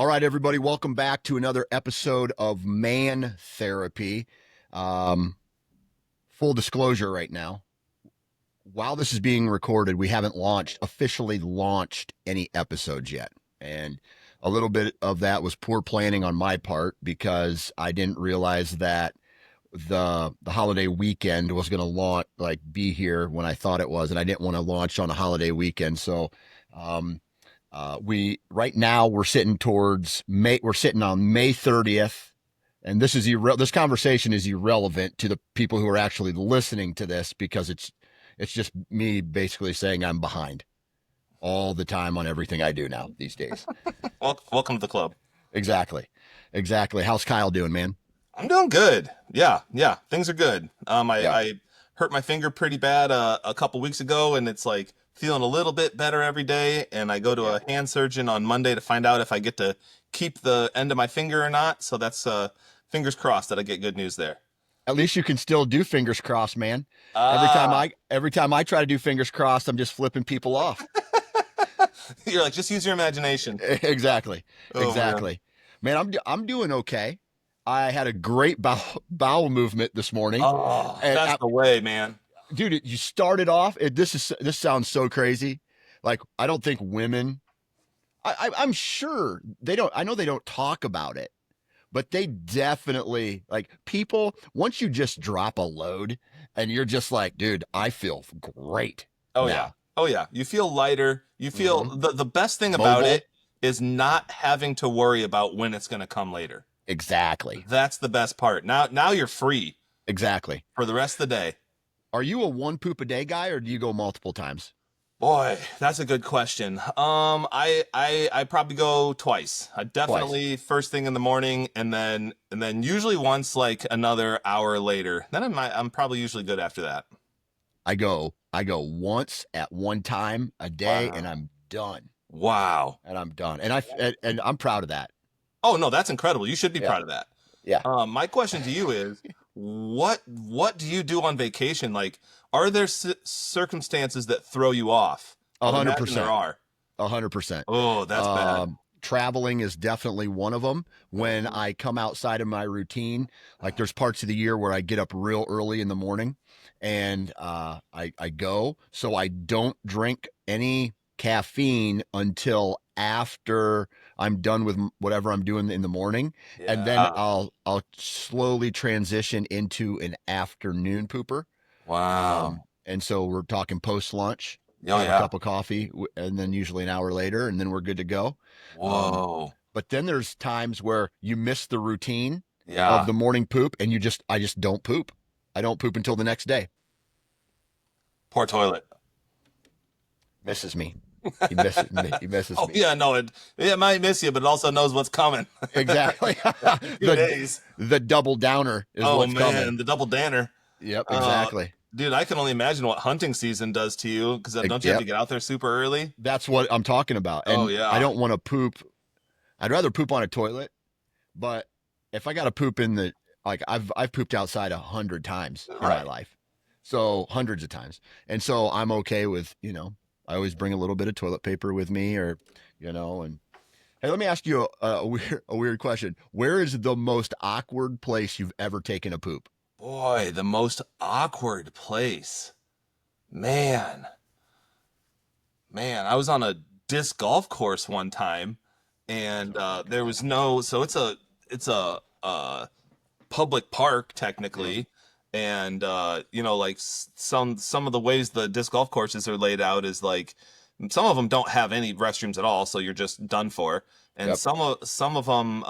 All right, everybody, welcome back to another episode of Man Therapy. Um, Full disclosure right now, while this is being recorded, we haven't officially launched any episodes yet. And a little bit of that was poor planning on my part because I didn't realize that the holiday weekend was going to be here when I thought it was, and I didn't want to launch on a holiday weekend. So, we right now we're sitting towards May. We're sitting on May 30th, and this conversation is irrelevant to the people who are actually listening to this because it's just me basically saying I'm behind all the time on everything I do now these days. Welcome to the club. Exactly. How's Kyle doing, man? I'm doing good. Yeah, things are good. Yeah. I hurt my finger pretty bad a couple weeks ago, and it's like feeling a little bit better every day. And I go to Yeah. a hand surgeon on Monday to find out if I get to keep the end of my finger or not. So that's fingers crossed that I get good news there. At least you can still do fingers crossed, man. Ah, Every time I try to do fingers crossed, I'm just flipping people off. you're like, just use your imagination. Exactly. Oh man. Man, I'm doing okay. I had a great bowel movement this morning. Oh, And that's the way, man. dude, you started off. This sounds so crazy. Like I don't think women. I'm sure they don't. I know they don't talk about it, but they definitely like people. Once you just drop a load, and you're just like, dude, I feel great Oh yeah. now. Oh yeah. You feel lighter. You feel Hmm. the best thing about Mobile. it is not having to worry about when it's going to come later. Exactly. That's the best part. Now you're free Exactly. for the rest of the day. Are you a one poop a day guy, or do you go multiple times? Boy, that's a good question. I probably go twice. I Twice. definitely first thing in the morning, and then usually once like another hour later. Then I'm probably usually good after that. I go once at one time a day, and Wow. I'm done. Wow. And I'm proud of that. Oh no, that's incredible. You should be Yeah. proud of that. Yeah. My question to you is, what do you do on vacation? Like, are there circumstances that throw you off? I A would hundred imagine there percent. are. 100%. Oh, that's bad. Traveling is definitely one of them. When Mhm. I come outside of my routine, like there's parts of the year where I get up real early in the morning, and I go. So I don't drink any caffeine until after I'm done with whatever I'm doing in the morning, and then Yeah. I'll slowly transition into an afternoon pooper. Wow. And so we're talking post lunch, Oh have a yeah. cup of coffee, and then usually an hour later, and then we're good to go. Um, Whoa. but then there's times where you miss the routine of Yeah. the morning poop, and I just don't poop. I don't poop until the next day. Poor toilet. Misses me. He misses me. He misses Oh me. yeah, no, it might miss you, but it also knows what's coming. Exactly. After 2 days. The double downer is Oh what's coming. man, the double danner. Yep, Uh, exactly. dude, I can only imagine what hunting season does to you because don't you have to Yep. get out there super early? That's what I'm talking about. Oh And I yeah. don't want to poop. I'd rather poop on a toilet. But if I got to poop in the like I've pooped outside 100 times in my Right. life, so hundreds of times, and so I'm okay with I always bring a little bit of toilet paper with me, or and hey, let me ask you a weird question. Where is the most awkward place you've ever taken a poop? Boy, the most awkward place. Man, man, I was on a disc golf course one time, and there was no. So it's a public park Mm, technically, and like some of the ways the disc golf courses are laid out is like some of them don't have any restrooms at all, so you're just done for. And yep. some of them,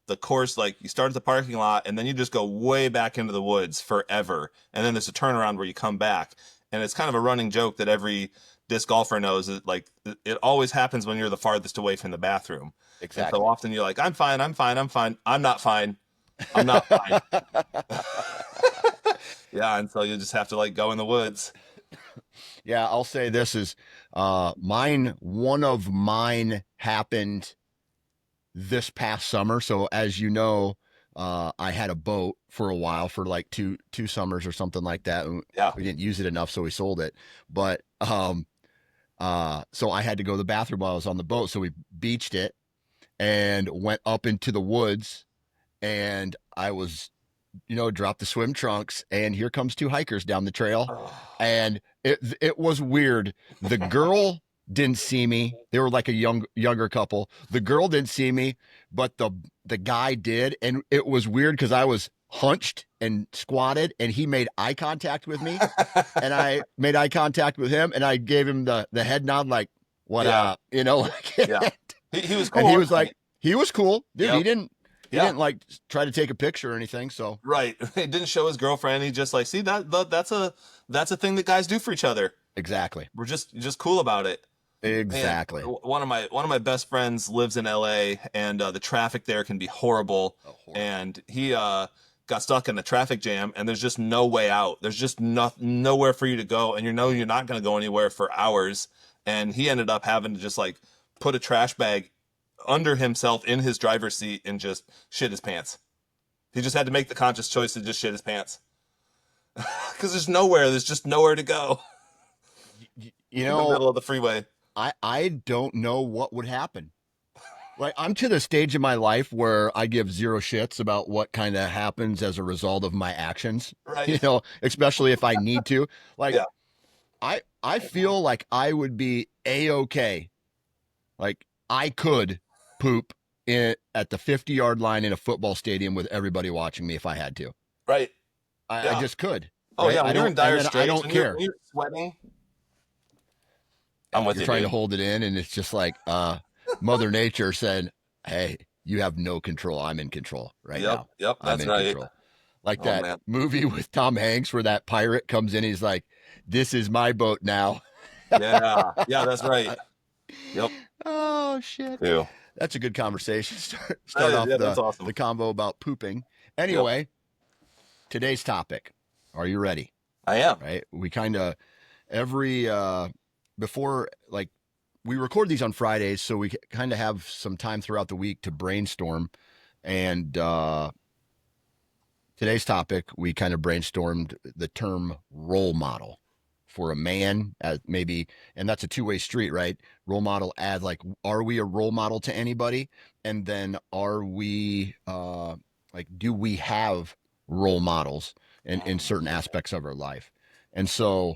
the course, like you start at the parking lot and then you just go way back into the woods forever, and then there's a turnaround where you come back, and it's kind of a running joke that every disc golfer knows that like it always happens when you're the farthest away from the bathroom, and so Exactly. often you're like, I'm fine, I'm fine, I'm fine, I'm not fine, I'm not fine. Yeah, and so you just have to like go in the woods. Yeah, I'll say this is mine. One of mine happened this past summer. So as you know, I had a boat for a while for like two summers or something like that. And Yeah. we didn't use it enough, so we sold it. But so I had to go to the bathroom while I was on the boat. So we beached it, and went up into the woods, and I was, dropped the swim trunks, and here comes two hikers down the trail. Oh. And it was weird. The girl didn't see me. They were like a younger couple. The girl didn't see me, but the guy did, and it was weird because I was hunched and squatted, and he made eye contact with me, and I made eye contact with him, and I gave him the head nod, like, what Yeah, up, yeah. He was and cool, he wasn't was like, he was cool, dude. Yep. He Yeah. didn't like try to take a picture or anything. So Right. He didn't show his girlfriend. He just like, see that's a thing that guys do for each other. exactly, We're just cool about it. Man, exactly. one of my best friends lives in LA, and the traffic there can be horrible. Oh, horrible. And he got stuck in a traffic jam, and there's just no way out. There's just nowhere for you to go, and you're not going to go anywhere for hours. And he ended up having to just like put a trash bag under himself in his driver's seat and just shit his pants. He just had to make the conscious choice to just shit his pants because there's just nowhere to go You in the know, middle of the freeway. I don't know what would happen. Like, I'm to the stage in my life where I give zero shits about what kind of happens as a result of my actions. Right. Especially if I need to. Like, Yeah. I feel like I would be a-okay. Like, I could poop at the 50-yard line in a football stadium with everybody watching me if I had to. Right. I Yeah. just could. Oh Right? yeah. I When you're don't, in and dire then I straits, don't when you're care. when you're sweating, I'm with You're you, trying to dude. hold it in, and it's just like Mother Nature said, hey, you have no control. I'm in control right Yep. now. Yep. I'm That's in right. control. Like Oh that man. movie with Tom Hanks where that pirate comes in, he's like, this is my boat now. Yeah. Yeah. That's right. Yep. Oh shit. Ew. That's a good conversation. Start off Yeah. That's awesome. the combo about pooping. Yep. Anyway, today's topic. Are you ready? I am. Right? We kind of every before, like, we record these on Fridays, so we kind of have some time throughout the week to brainstorm. And today's topic, we kind of brainstormed the term role model for a man, as maybe, and that's a two-way street, right? Role model as, like, are we a role model to anybody? And then are we like, do we have role models in certain aspects of our life? And so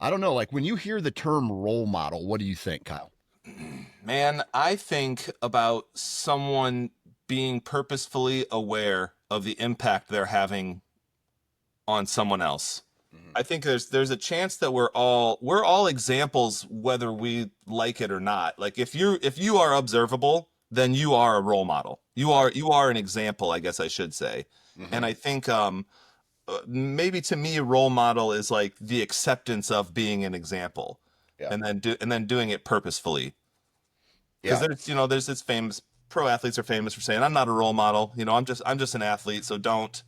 I don't know, like, when you hear the term role model, what do you think, Kyle? Man, I think about someone being purposefully aware of the impact they're having on someone else. Mm-hmm. I think there's a chance that we're all examples whether we like it or not. Like if you are observable, then you are a role model. You are an example, I guess I should say. And Mm-hmm. I think maybe to me a role model is like the acceptance of being an example Yeah. and then doing it purposefully. Because Yeah. there's this famous pro athletes are famous for saying I'm not a role model. I'm just an athlete, so don't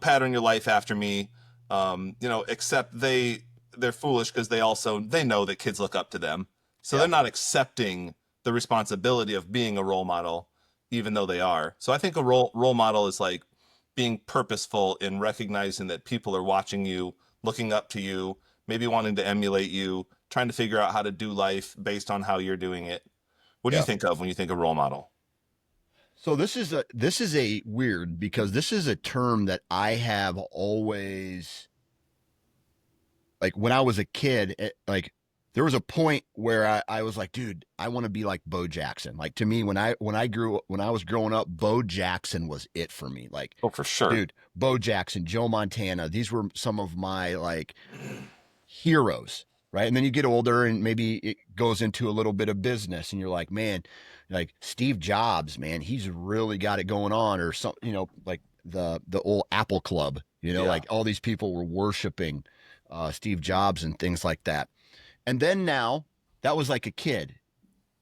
pattern your life after me. Except they're foolish because they know that kids look up to them, so they're Yeah. not accepting the responsibility of being a role model, even though they are. So I think a role model is like being purposeful in recognizing that people are watching you, looking up to you, maybe wanting to emulate you, trying to figure out how to do life based on how you're doing it. What do you Yeah. think of when you think of role model? So this is a weird, because this is a term that I have always, like, when I was a kid, like, there was a point where I was like, dude, I want to be like Bo Jackson. Like, to me, when I was growing up, Bo Jackson was it for me. Like, Oh, for sure. dude, Bo Jackson, Joe Montana, these were some of my, like, heroes, right? And then you get older and maybe it goes into a little bit of business, and you're like, man, like Steve Jobs, man, he's really got it going on, or some, like the old Apple Club, Yeah. like all these people were worshiping Steve Jobs and things like that. And then now, that was like a kid.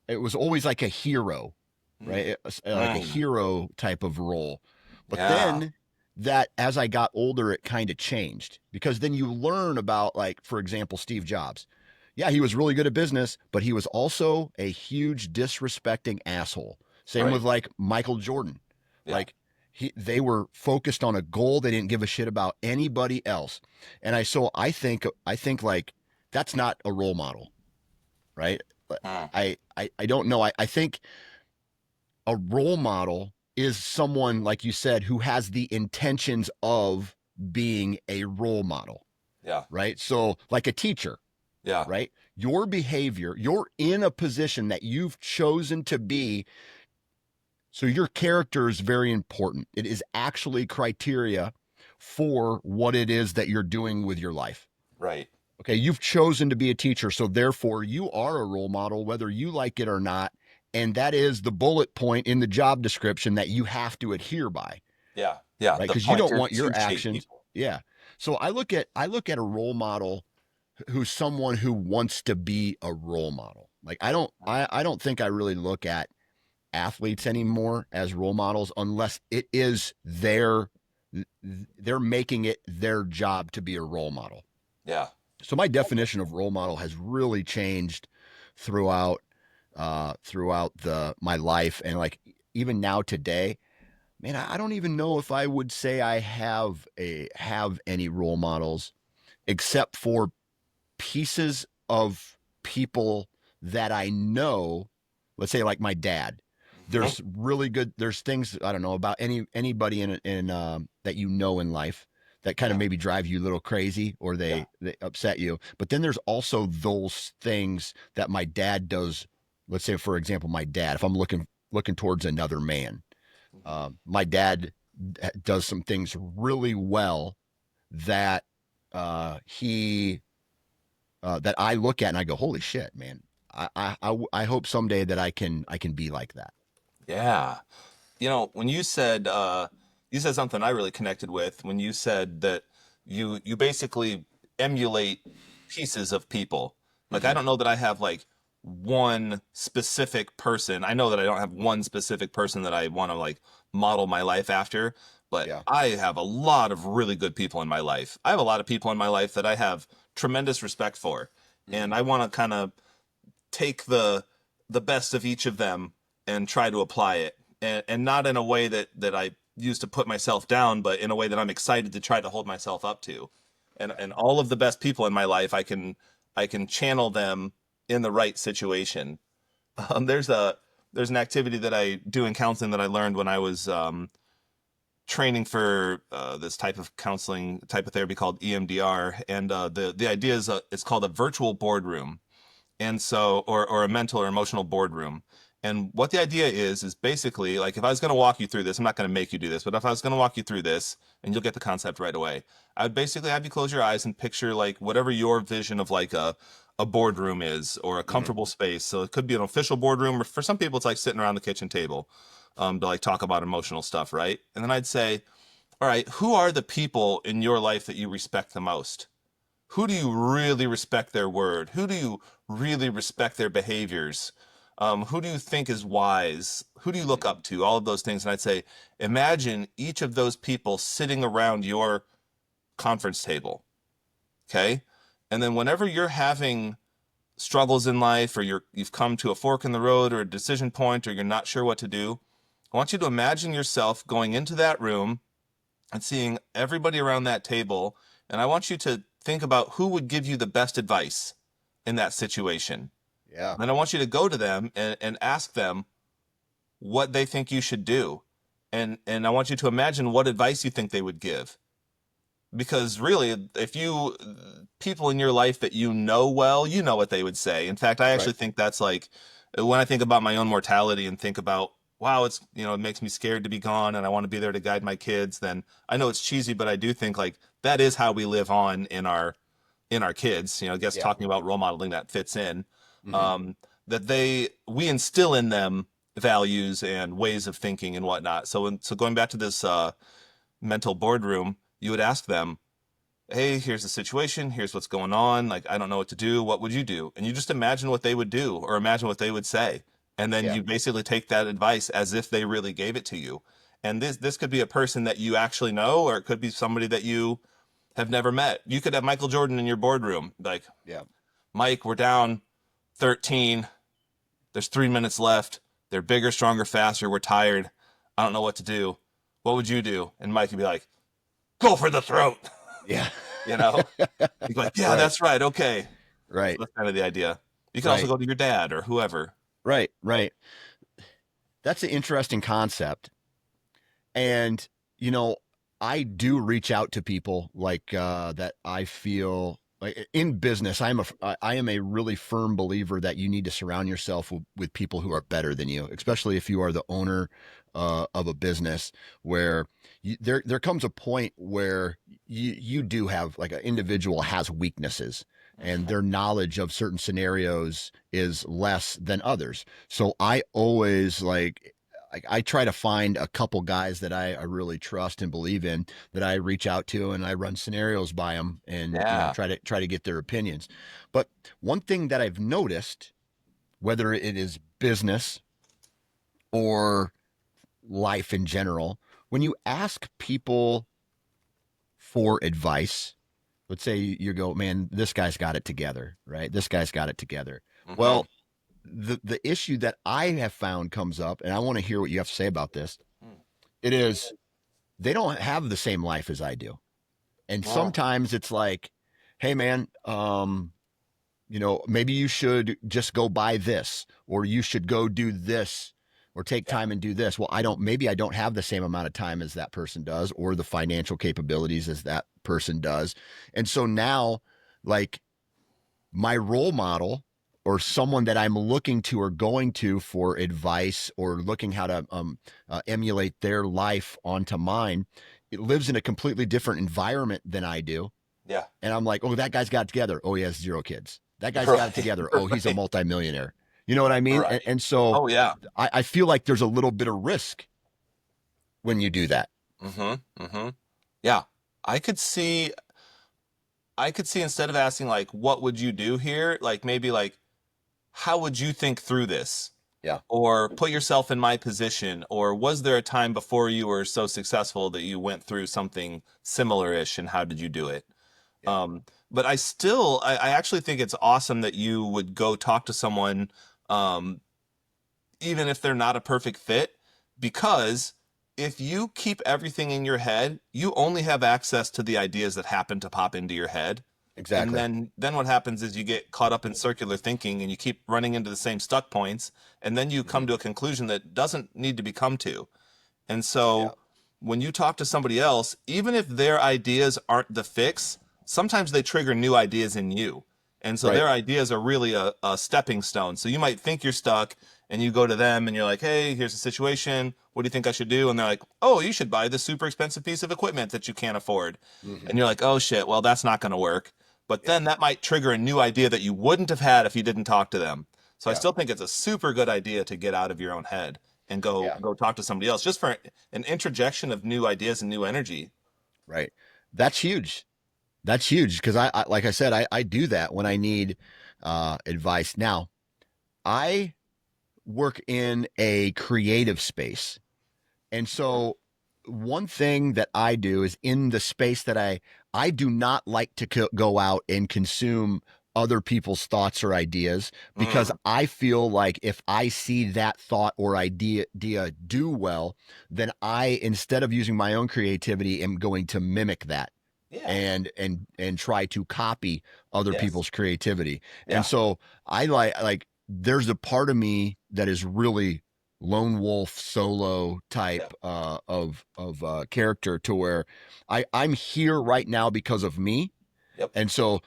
It was always like a hero, right? It was like a Mm. hero type of role. But Yeah. then, that as I got older, it kind of changed, because then you learn about, like, for example, Steve Jobs. Yeah, he was really good at business, but he was also a huge disrespecting asshole. Same Right. with, like, Michael Jordan. Yeah. Like, they were focused on a goal. They didn't give a shit about anybody else. And I think like, that's not a role model, right? Mm. I don't know. I think a role model is someone, like you said, who has the intentions of being a role model, Yeah. right? So, like a teacher, Yeah. right? Your behavior, you're in a position that you've chosen to be. So, your character is very important. It is actually criteria for what it is that you're doing with your life. Right. Okay, you've chosen to be a teacher, so therefore you are a role model, whether you like it or not. And that is the bullet point in the job description that you have to adhere by, Yeah. Yeah. right? The Because you don't pointer want your to shape actions. people. Yeah. So I look at a role model who's someone who wants to be a role model. Like I don't think I really look at athletes anymore as role models unless it is they're making it their job to be a role model. Yeah. So my definition of role model has really changed throughout throughout the my life, and like even now today, man, I don't even know if I would say I have any role models except for pieces of people that I know. Let's say like my dad. Mhm. There's really good. There's things I don't know about anybody in that you know in life that kind of Yeah. maybe drive you a little crazy or Yeah. they upset you. But then there's also those things that my dad does. Let's say, for example, my dad. If I'm looking towards another man, Mhm. my dad does some things really well that he that I look at and I go, holy shit, man. I hope someday that I can be like that. Yeah. When you said something I really connected with when you said that you basically emulate pieces of people. Like I Mm-hmm. don't know that I have like one specific person. I know that I don't have one specific person that I want to like model my life after, but Yeah. I have a lot of really good people in my life. I have a lot of people in my life that I have tremendous respect for, Mm-hmm. and I want to kind of take the best of each of them and try to apply it, and not in a way that I use to put myself down, but in a way that I'm excited to try to hold myself up to. Yeah. And all of the best people in my life, I can channel them in the right situation. There's an activity that I do in counseling that I learned when I was training for this type of counseling type of therapy called EMDR, and the idea is it's called a virtual boardroom, and so or a mental or emotional boardroom. And what the idea is basically like if I was going to walk you through this, I'm not going to make you do this, but if I was going to walk you through this and you'll get the concept right away, I would basically have you close your eyes and picture like whatever your vision of like a boardroom is, or a Mm-hmm. comfortable space. So it could be an official boardroom, or for some people it's like sitting around the kitchen table to like talk about emotional stuff, right? And then I'd say, all right, who are the people in your life that you respect the most? Who do you really respect their word? Who do you really respect their behaviors? Who do you think is wise? Who do you look Mm-hmm. up to? All of those things. And I'd say, imagine each of those people sitting around your conference table. Okay. And then whenever you're having struggles in life, or you've come to a fork in the road or a decision point, or you're not sure what to do, I want you to imagine yourself going into that room and seeing everybody around that table. And I want you to think about who would give you the best advice in that situation. Yeah. And I want you to go to them and ask them what they think you should do. And I want you to imagine what advice you think they would give. Because really, if you people in your life that you know well, you know what they would say. In fact, I Right. actually think that's like when I think about my own mortality and think about, wow, it makes me scared to be gone and I want to be there to guide my kids, then I know it's cheesy, but I do think like that is how we live on in our kids. I guess Yeah. talking about role modeling, that fits in. Mm-hmm. Um, that we instill in them values and ways of thinking and whatnot. So going back to this mental boardroom, you would ask them, hey, here's the situation, here's what's going on, like I don't know what to do, what would you do? And you just imagine what they would do or imagine what they would say. And then Yeah. you basically take that advice as if they really gave it to you. And this could be a person that you actually know, or it could be somebody that you have never met. You could have Michael Jordan in your boardroom, like, Yeah. Mike, we're down 13. There's 3 minutes left. They're bigger, stronger, faster. We're tired. I don't know what to do. What would you do? And Mike would be like, go for the throat. Yeah. you know? You'd be like, yeah, Right. that's right. Okay. So Right. that's kind of the idea. You could also Right. go to your dad or whoever. Right. Right. that's an interesting concept. And, you know, I do reach out to people like that I feel like in business. I am a really firm believer that you need to surround yourself with people who are better than you, especially if you are the owner of a business where there comes a point where you do have like an individual has weaknesses and their knowledge of certain scenarios is less than others. So I always I try to find a couple guys that I really trust and believe in that I reach out to and I run scenarios by them and Yeah. try to get their opinions. But one thing that I've noticed, whether it is business or life in general, when you ask people for advice, let's say you go, man, this guy's got it together, right? This guy's got it together. Mm-hmm. Well, the issue that I have found comes up, and I want to hear what you have to say about this. It is they don't have the same life as I do. And Yeah. sometimes it's like, hey man, maybe you should just go buy this, or you should go do this, or take Yeah. time and do this. Well, maybe I don't have the same amount of time as that person does, or the financial capabilities as that person does. And so now, like, my role model or someone that I'm looking to or going to for advice or looking how to emulate their life onto mine, it lives in a completely different environment than I do. Yeah. And I'm like, oh, that guy's got it together. Oh, he has 0 kids. That guy's got it Right. together. Oh, he's a Right. multimillionaire. You know what I mean? Right. And so Oh yeah. I feel like there's a little bit of risk when you do that. Mm-hmm. Mm-hmm. Yeah. I could see I could see instead of asking like what would you do here, like maybe like how would you think through this? Yeah. Or put yourself in my position, or was there a time before you were so successful that you went through something similar-ish and how did you do it? Yeah. But I actually think it's awesome that you would go talk to someone, um, even if they're not a perfect fit, because if you keep everything in your head, you only have access to the ideas that happen to pop into your head. And Exactly. then what happens is you get caught up in circular thinking and you keep running into the same stuck points, and then you Mm-hmm. come to a conclusion that doesn't need to be come to. And Yeah. so when you talk to somebody else, even if their ideas aren't the fix, sometimes they trigger new ideas in you. And so Right. their ideas are really a stepping stone. So you might think you're stuck and you go to them and you're like, hey, here's the situation. What do you think I should do? And they're like, oh, you should buy this super expensive piece of equipment that you can't afford. Mm-hmm. And you're like, oh shit, well, that's not going to work. But Yeah. then that might trigger a new idea that you wouldn't have had if you didn't talk to them. So I Yeah. still think it's a super good idea to get out of your own head and Yeah. go talk to somebody else just for an interjection of new ideas and new energy. Right. That's huge. That's huge because I like I said, I do that when I need advice. Now, I work in a creative space. And so one thing that I do is in the space that I do not like to go out and consume other people's thoughts or ideas because Mm, I feel like if I see that thought or idea do well, then I instead of using my own creativity am going to mimic that yeah. and try to copy other Yes. people's creativity. And Yeah. so I like there's a part of me that is really lone wolf solo type Yep. of character to where I'm here right now because of me. Yep. And so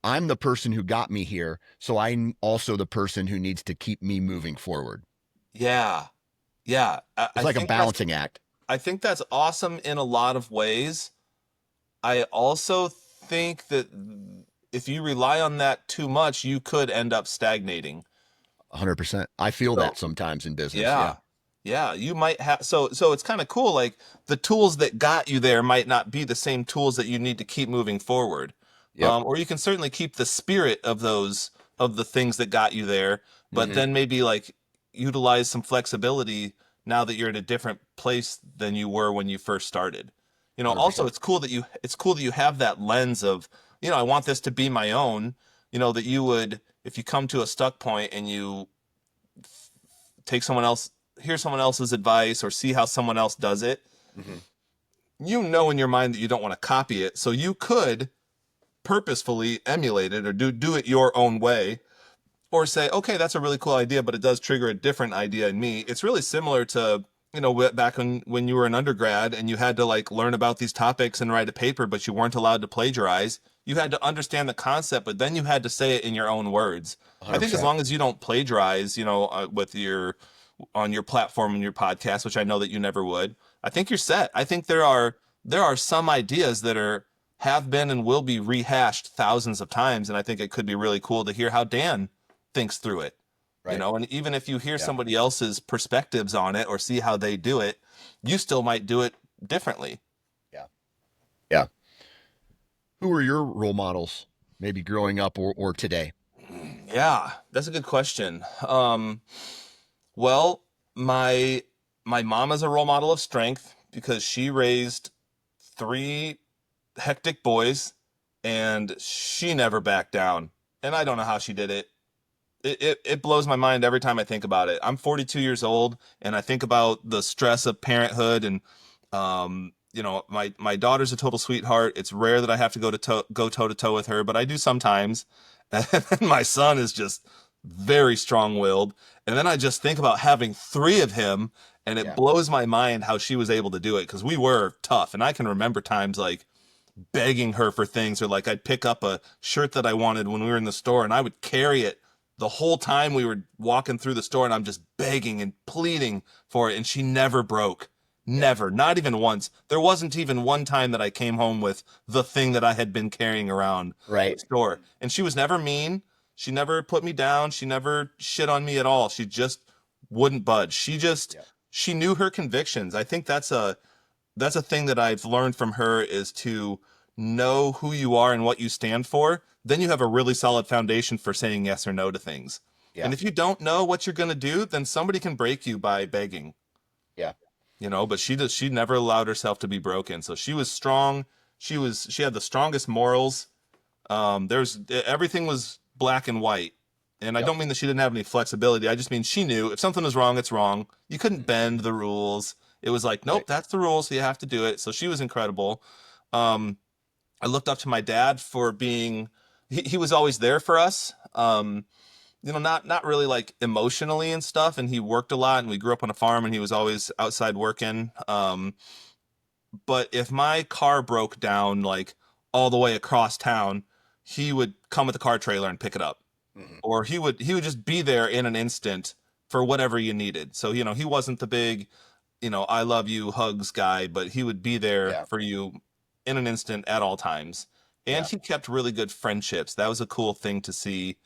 I'm the person who got me here, so I'm also the person who needs to keep me moving forward. Yeah. Yeah. It's like a balancing act. I think that's awesome in a lot of ways. I also think that if you rely on that too much, you could end up stagnating. 100%. I feel So that sometimes in business. Yeah. yeah. Yeah, you might have so it's kind of cool like the tools that got you there might not be the same tools that you need to keep moving forward. Yep. Or you can certainly keep the spirit of those of the things that got you there, but Mm-hmm. then maybe like utilize some flexibility now that you're in a different place than you were when you first started. You know, also 100%. it's cool that you have that lens of, you know, I want this to be my own, you know, that you would if you come to a stuck point and you take someone else hear someone else's advice or see how someone else does it, Mm-hmm. you know in your mind that you don't want to copy it, so you could purposefully emulate it or do it your own way or say, okay, that's a really cool idea, but it does trigger a different idea in me. It's really similar to, back when you were an undergrad and you had to like learn about these topics and write a paper, but you weren't allowed to plagiarize. You had to understand the concept, but then you had to say it in your own words. I think as 100%. long as you don't plagiarize, with your on your platform and your podcast, which I know that you never would, I think you're set. I think there are some ideas that have been and will be rehashed thousands of times, and I think it could be really cool to hear how Dan thinks through it. Right. And even if you hear Yeah. somebody else's perspectives on it or see how they do it, you still might do it differently. Yeah. Yeah. Who are your role models, maybe growing up or today? Yeah, that's a good question. Well, my my mom is a role model of strength because she raised three hectic boys and she never backed down. And I don't know how she did it. It blows my mind every time I think about it. I'm 42 years old and I think about the stress of parenthood and my daughter's a total sweetheart. It's rare that I have to go toe to toe with her, but I do sometimes. And my son is just very strong-willed. And then I just think about having three of him and it Yeah. blows my mind how she was able to do it because we were tough. And I can remember times like begging her for things or like I'd pick up a shirt that I wanted when we were in the store and I would carry it the whole time we were walking through the store and I'm just begging and pleading for it and she never broke. Yeah. Never, not even once. There wasn't even one time that I came home with the thing that I had been carrying around the Right. store. And she was never mean. She never put me down. She never shit on me at all. She just wouldn't budge. Yeah. She knew her convictions. I think that's a thing that I've learned from her is to know who you are and what you stand for. Then you have a really solid foundation for saying yes or no to things. Yeah. And if you don't know what you're going to do, then somebody can break you by begging, Yeah. but she never allowed herself to be broken. So she was strong. She had the strongest morals. There's everything was black and white. And I Yep. don't mean that she didn't have any flexibility. I just mean she knew if something was wrong, it's wrong. You couldn't Mhm. bend the rules. It was like, Right. nope, that's the rules, so you have to do it. So she was incredible. Um, I looked up to my dad for being he was always there for us. Not really like emotionally and stuff, and he worked a lot and we grew up on a farm and he was always outside working. But if my car broke down like all the way across town, he would come with the car trailer and pick it up. Mhm. Or he would just be there in an instant for whatever you needed. So, he wasn't the big, I love you hugs guy, but he would be there Yeah. for you in an instant at all times. And Yeah. he kept really good friendships. That was a cool thing to see.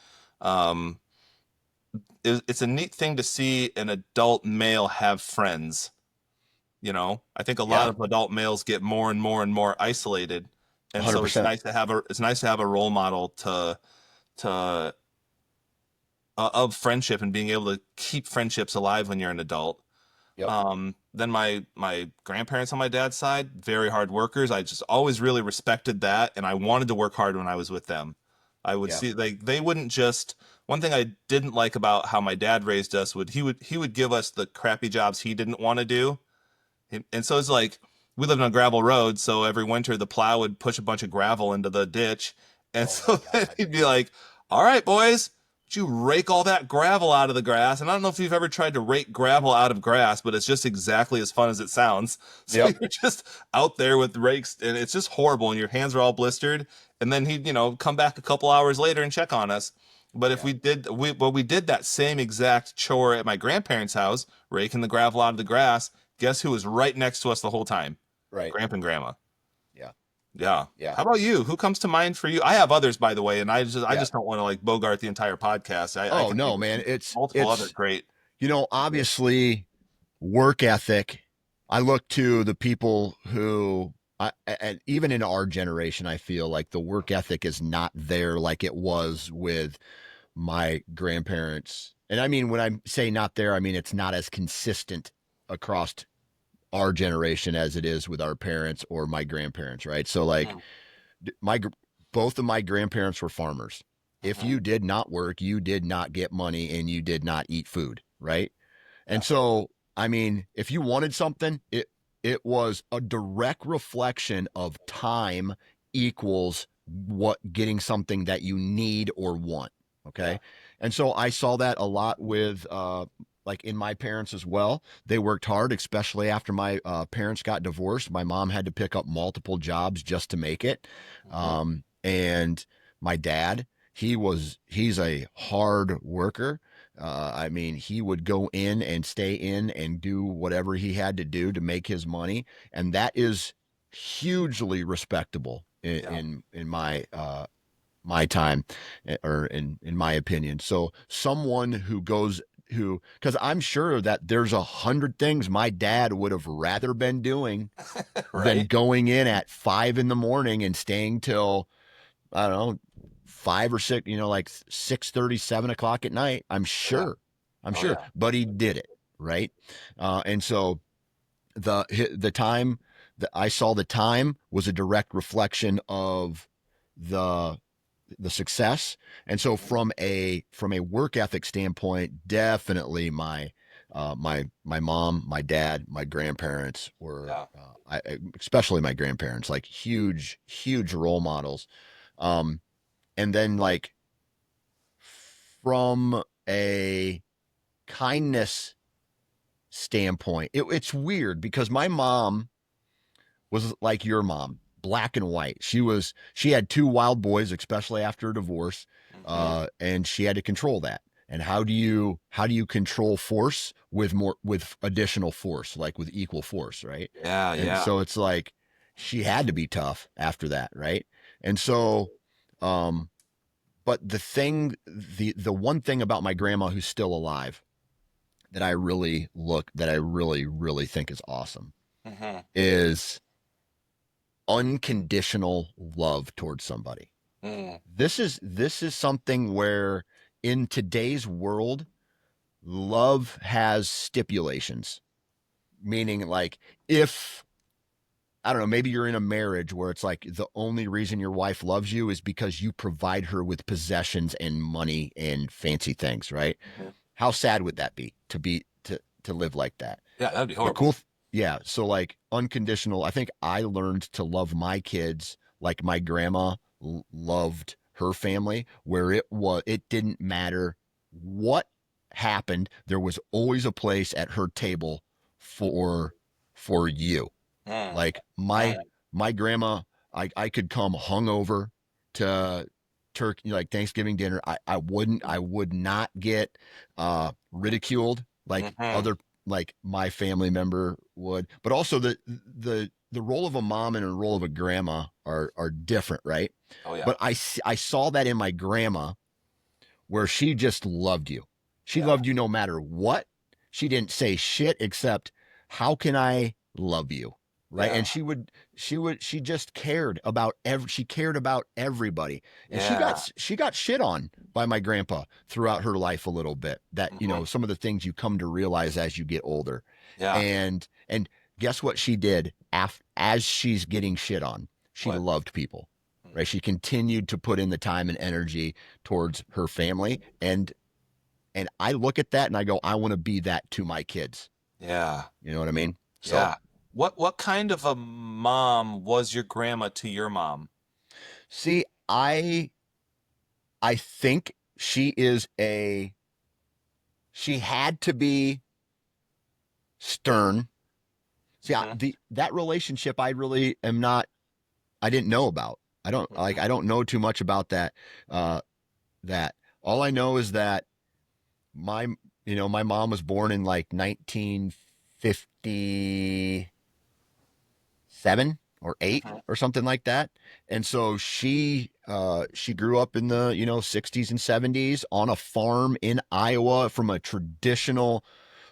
Um, it's a neat thing to see an adult male have friends. I think a lot Yeah. of adult males get more and more and more isolated, and so it's 100%. nice to have a role model to of friendship and being able to keep friendships alive when you're an adult. Yep. Then my grandparents on my dad's side, very hard workers. I just always really respected that, and I wanted to work hard when I was with them. I would Yeah. see they wouldn't just. One thing I didn't like about how my dad raised us would he would give us the crappy jobs he didn't want to do, and so it's like we lived on a gravel road, so every winter the plow would push a bunch of gravel into the ditch. And Oh my so then God. he'd be like, "All right, boys, would you rake all that gravel out of the grass?" And I don't know if you've ever tried to rake gravel out of grass, but it's just exactly as fun as it sounds. So Yep. you're just out there with rakes, and it's just horrible, and your hands are all blistered. And then he'd, come back a couple hours later and check on us. But if Yeah. we did that same exact chore at my grandparents' house, raking the gravel out of the grass. Guess who was right next to us the whole time? Right. Grandpa and grandma. Yeah. Yeah. Yeah. How about you? Who comes to mind for you? I have others, by the way, and I Yeah. just don't want to like bogart the entire podcast. I Oh can think no, of man. multiple other great. Obviously work ethic. I look to the people who and even in our generation, I feel like the work ethic is not there like it was with my grandparents. And I mean, when I say not there, I mean it's not as consistent across our generation as it is with our parents or my grandparents, right? So like Mhm, my both of my grandparents were farmers. If mhm, you did not work, you did not get money and you did not eat food, right? yeah. And so, I mean, if you wanted something, it was a direct reflection of time equals what getting something that you need or want. Yeah. Okay. And so I saw that a lot with, like in my parents as well. They worked hard, especially after my parents got divorced. My mom had to pick up multiple jobs just to make it. Hmm. And my dad, he's a hard worker. I mean, he would go in and stay in and do whatever he had to do to make his money. And that is hugely respectable Yeah. in my time, or in my opinion. So someone who goes who because I'm sure that there's 100 things my dad would have rather been doing than Right. going in at 5 in the morning and staying till, I don't know, 5 or 6, like 6:30, 7 o'clock at night. I'm Yeah. sure. I'm Oh sure. yeah. But he did it, right? And so the time that I saw, the time was a direct reflection of the success. And so Mhm. from a work ethic standpoint, definitely my mom, my dad, my grandparents were, Yeah. especially my grandparents, like huge role models. And then, like, from a kindness standpoint, it's weird because my mom was like your mom, black and white. She had two wild boys, especially after a divorce, Hmm. and she had to control that. And how do you control force with additional force, like with equal force, right? Yeah. And Yeah. so it's like she had to be tough after that, right? And so, um, but the one thing about my grandma who's still alive that I really think is awesome Hmm. is unconditional love towards somebody. Mm. This is something where in today's world, love has stipulations, meaning, like, if, I don't know, maybe you're in a marriage where it's like the only reason your wife loves you is because you provide her with possessions and money and fancy things, right? Mhm. How sad would that be to live like that? Yeah, that'd be The horrible. cool Yeah, so, like, unconditional, I think I learned to love my kids like my grandma loved her family, where it didn't matter what happened, there was always a place at her table for you. Mm. Like, my grandma, I could come hungover to turkey, like Thanksgiving dinner. I would not get ridiculed like Hmm. other, like my family member would. But also the role of a mom and the role of a grandma are different, right? Oh yeah. But I saw that in my grandma, where she just loved you. She Yeah. loved you no matter what. She didn't say shit except, how can I love you? Right. Yeah. And she just cared about she cared about everybody. And she Yeah. got shit on by my grandpa throughout her life a little bit. That, Hmm. some of the things you come to realize as you get older. Yeah. And guess what she did as she's getting shit on? She What? loved people. Mm. Right. She continued to put in the time and energy towards her family. And I look at that and I go, I want to be that to my kids. Yeah. You know what I mean? So, Yeah. What kind of a mom was your grandma to your mom? see, I think she had to be stern. See, Hmm. that relationship I really am not, I didn't know about. Hmm. I don't know too much about uh that. All I know is that my my mom was born in like 1950 or 8 Hmm. or something like that. And so she grew up in the 60s and 70s on a farm in Iowa, from a traditional,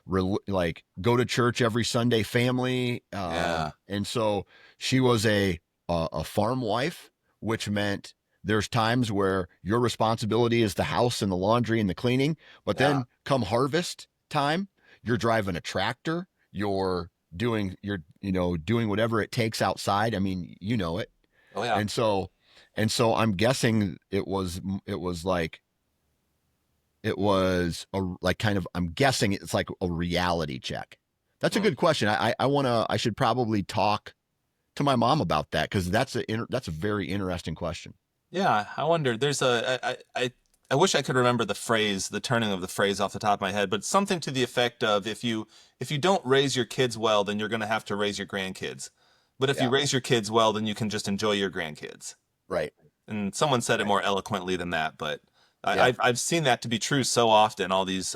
like, go to church every Sunday family. Yeah. And so she was a farm wife, which meant there's times where your responsibility is the house and the laundry and the cleaning, but Yeah. then come harvest time, you're driving a tractor, you're doing whatever it takes outside. I mean, it. Oh yeah. And so I'm guessing it was like, kind of, I'm guessing it's like a reality check. That's a Mm. good question. I should probably talk to my mom about that, because that's a very interesting question. Yeah. I wonder. There's a. I I wish I could remember the phrase, the turning of the phrase off the top of my head, but something to the effect of if you don't raise your kids well, then you're going to have to raise your grandkids. But if you Yeah. raise your kids well, then you can just enjoy your grandkids. Right. And someone said it Right. more eloquently than that, but Yeah. I've seen that to be true so often. All these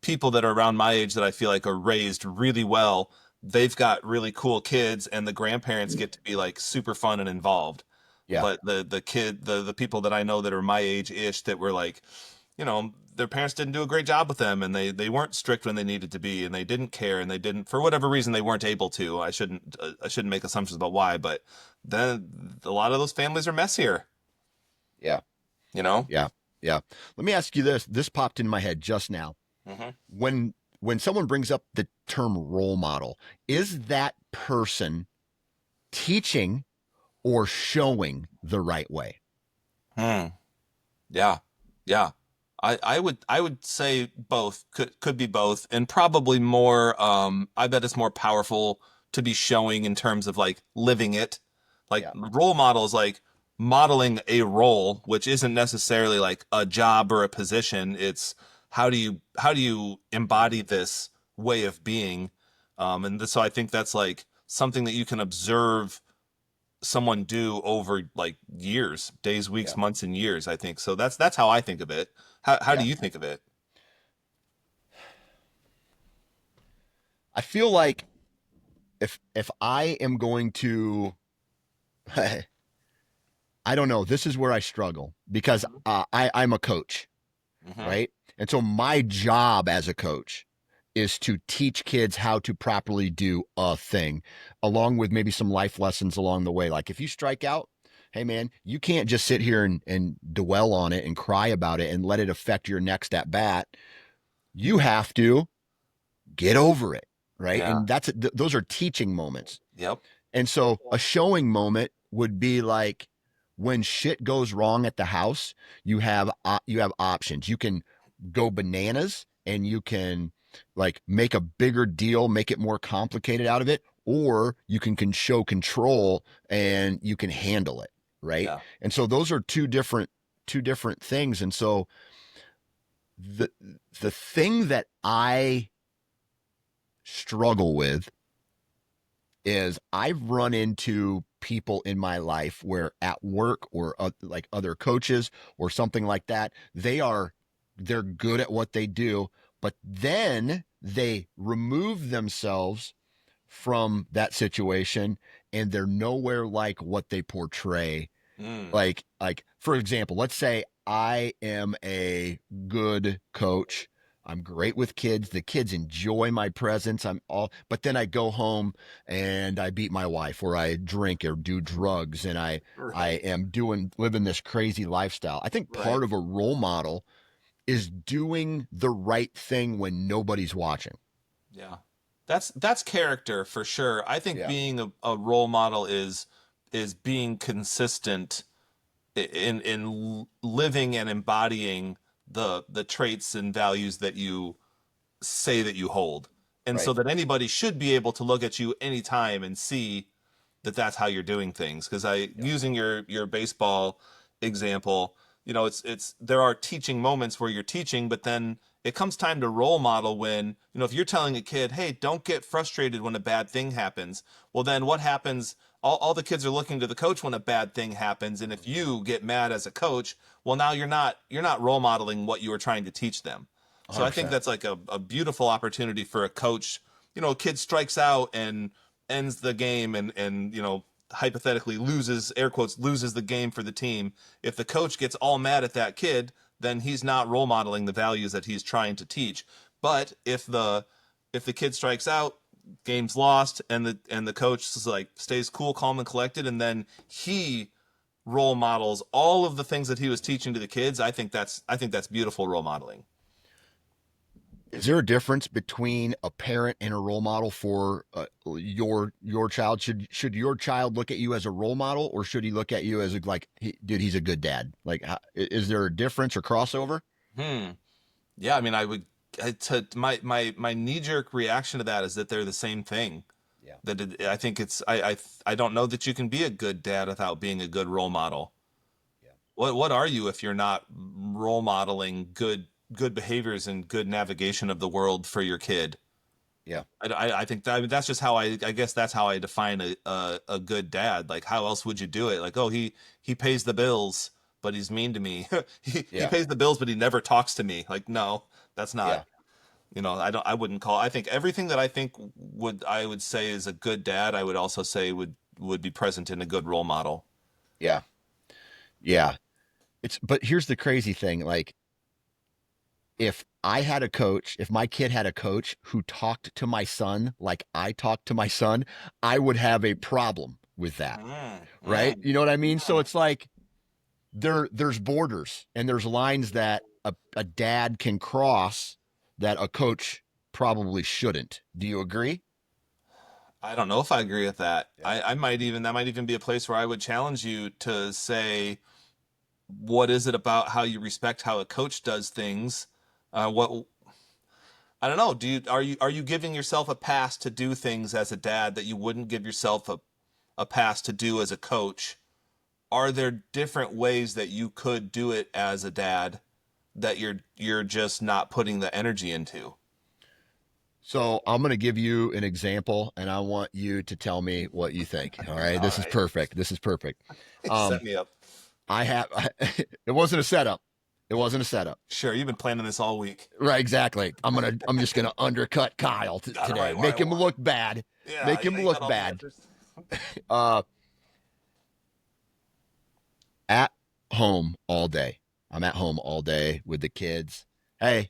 people that are around my age that I feel like are raised really well, they've got really cool kids, and the grandparents get to be like super fun and involved. Yeah. But the people that I know that are my age ish that were like, their parents didn't do a great job with them, and they weren't strict when they needed to be, and they didn't care, and they didn't, for whatever reason, they weren't able to. I shouldn't make assumptions about why, but then a lot of those families are messier, Yeah. you know. Yeah. Yeah. Let me ask you this. This popped in my head just now. Hmm. When someone brings up the term role model, is that person teaching or showing the right way? Hmm. Yeah. Yeah. I would say both, could be both, and probably more. I bet it's more powerful to be showing in terms of like living it. Like Yeah. role models, like modeling a role, which isn't necessarily like a job or a position. It's how do you embody this way of being, so I think that's like something that you can observe someone do over like years, days, weeks, Yeah. months, and years. I think so. That's how I think of it. How do Yeah. you think of it? I feel like if I am going to I don't know, this is where I struggle because I'm a coach, Hmm. right? And so my job as a coach is to teach kids how to properly do a thing, along with maybe some life lessons along the way. Like if you strike out, hey man, you can't just sit here and dwell on it and cry about it and let it affect your next at bat. You have to get over it, right? Yeah. And those are teaching moments. Yep. And so a showing moment would be like when shit goes wrong at the house, you have options. You can go bananas and you can like make a bigger deal, make it more complicated out of it, or you can show control and you can handle it, right? Yeah. And so those are two different things. And so the the thing that I struggle with is I've run into people in my life where at work or like other coaches or something like that, they're good at what they do, but then they remove themselves from that situation and they're nowhere like what they portray. Mm. Like for example, let's say I am a good coach. I'm great with kids. The kids enjoy my presence. But then I go home and I beat my wife or I drink or do drugs and I Right. am living this crazy lifestyle. I think Right. part of a role model is doing the right thing when nobody's watching. Yeah. That's character for sure. I think Yeah. being a role model is being consistent in living and embodying the traits and values that you say that you hold. And so Right. that anybody should be able to look at you anytime and see that that's how you're doing things. Because Yeah. using your baseball example, it's there are teaching moments where you're teaching, but then it comes time to role model when, if you're telling a kid, hey, don't get frustrated when a bad thing happens. Well, then what happens? All the kids are looking to the coach when a bad thing happens, and if you get mad as a coach, well, now you're not role modeling what you were trying to teach them. So I think 100%. that's like a beautiful opportunity for a coach. A kid strikes out and ends the game and hypothetically loses, air quotes, loses the game for the team. If the coach gets all mad at that kid, then he's not role modeling the values that he's trying to teach. But if the kid strikes out, game's lost, and the coach is like stays cool, calm, and collected, and then he role models all of the things that he was teaching to the kids. I think that's beautiful role modeling. Is there a difference between a parent and a role model for your child? Should your child look at you as a role model, or should he look at you as dude, he's a good dad? Like, is there a difference or crossover? Hmm. Yeah, I mean, my knee jerk reaction to that is that they're the same thing. Yeah, I think I don't know that you can be a good dad without being a good role model. yeah, What are you if you're not role modeling good behaviors and good navigation of the world for your kid? Yeah, I think that, I mean, that's just how I guess that's how I define a good dad. Like, how else would you do it? Like, oh, he pays the bills, but he's mean to me. He yeah, pays the bills, but he never talks to me. Like, no, that's not. yeah, I wouldn't call. I think everything that I would say is a good dad, I would also say would be present in a good role model. yeah, yeah. But here's the crazy thing. Like, if I had a coach, if my kid had a coach who talked to my son like I talked to my son, I would have a problem with that. Mm, Right? mm, You know what I mean? So mm. it's like there's borders and there's lines that a dad can cross that a coach probably shouldn't. Do you agree? I don't know if I agree with that. Yeah. I might even that might even be a place where I would challenge you to say, what is it about how you respect how a coach does things? What I don't know. Are you giving yourself a pass to do things as a dad that you wouldn't give yourself a pass to do as a coach? Are there different ways that you could do it as a dad that you're just not putting the energy into? So I'm going to give you an example and I want you to tell me what you think. All right. All This is right. perfect. This is perfect. Set Um, me up. I have, it wasn't a setup. It wasn't a setup. Sure, you've been planning this all week. Right. Exactly. I'm just going to undercut Kyle Got it today, right where I make him want. look bad, Yeah, make him yeah, you look got all the bad. answers. Uh, at home all day. I'm at home all day with the kids. Hey,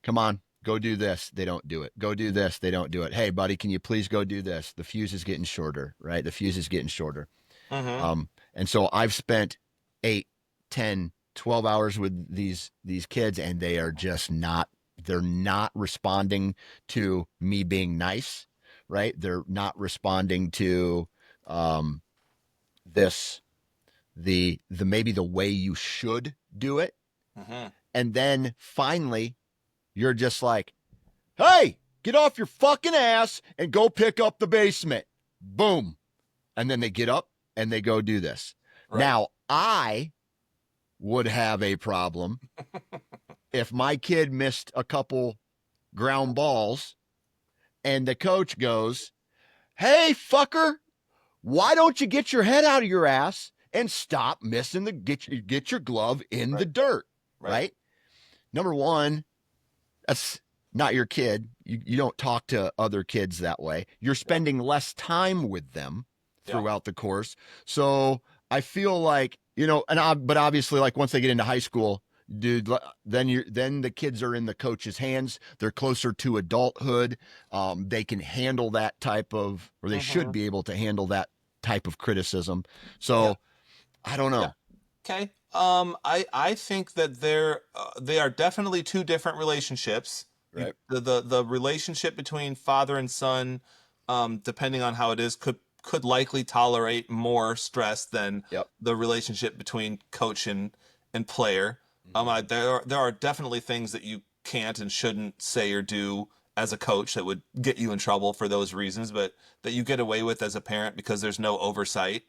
come on, go do this. They don't do it. Go do this. They don't do it. Hey, buddy, can you please go do this? The fuse is getting shorter, right? The fuse is getting shorter. Mm-hmm. And so I've spent 8, 10, 12 hours with these kids, and they are just not, they're not responding to me being nice, right? They're not responding to um, this the maybe the way you should do it. Mm-hmm. And then finally you're just like, hey, get off your fucking ass and go pick up the basement. Boom. And then they get up and they go do this. Right. Now I would have a problem if my kid missed a couple ground balls and the coach goes, hey, fucker, why don't you get your head out of your ass and stop missing get your glove in the Right. dirt, Right. right? Number one, that's not your kid. You don't talk to other kids that way. You're Yeah. spending less time with them Yeah. throughout the course. So I feel like, but obviously, like once they get into high school, dude, then the kids are in the coach's hands. They're closer to adulthood. They can handle that type of, or they should Mm-hmm. be able to handle that type of criticism. Yeah. So I don't Yeah. know. Okay. I think that they are definitely two different relationships. Right. The relationship between father and son, depending on how it is, could likely tolerate more stress than Yep. the relationship between coach and player. Mm-hmm. There are definitely things that you can't and shouldn't say or do as a coach that would get you in trouble for those reasons, but that you get away with as a parent because there's no oversight.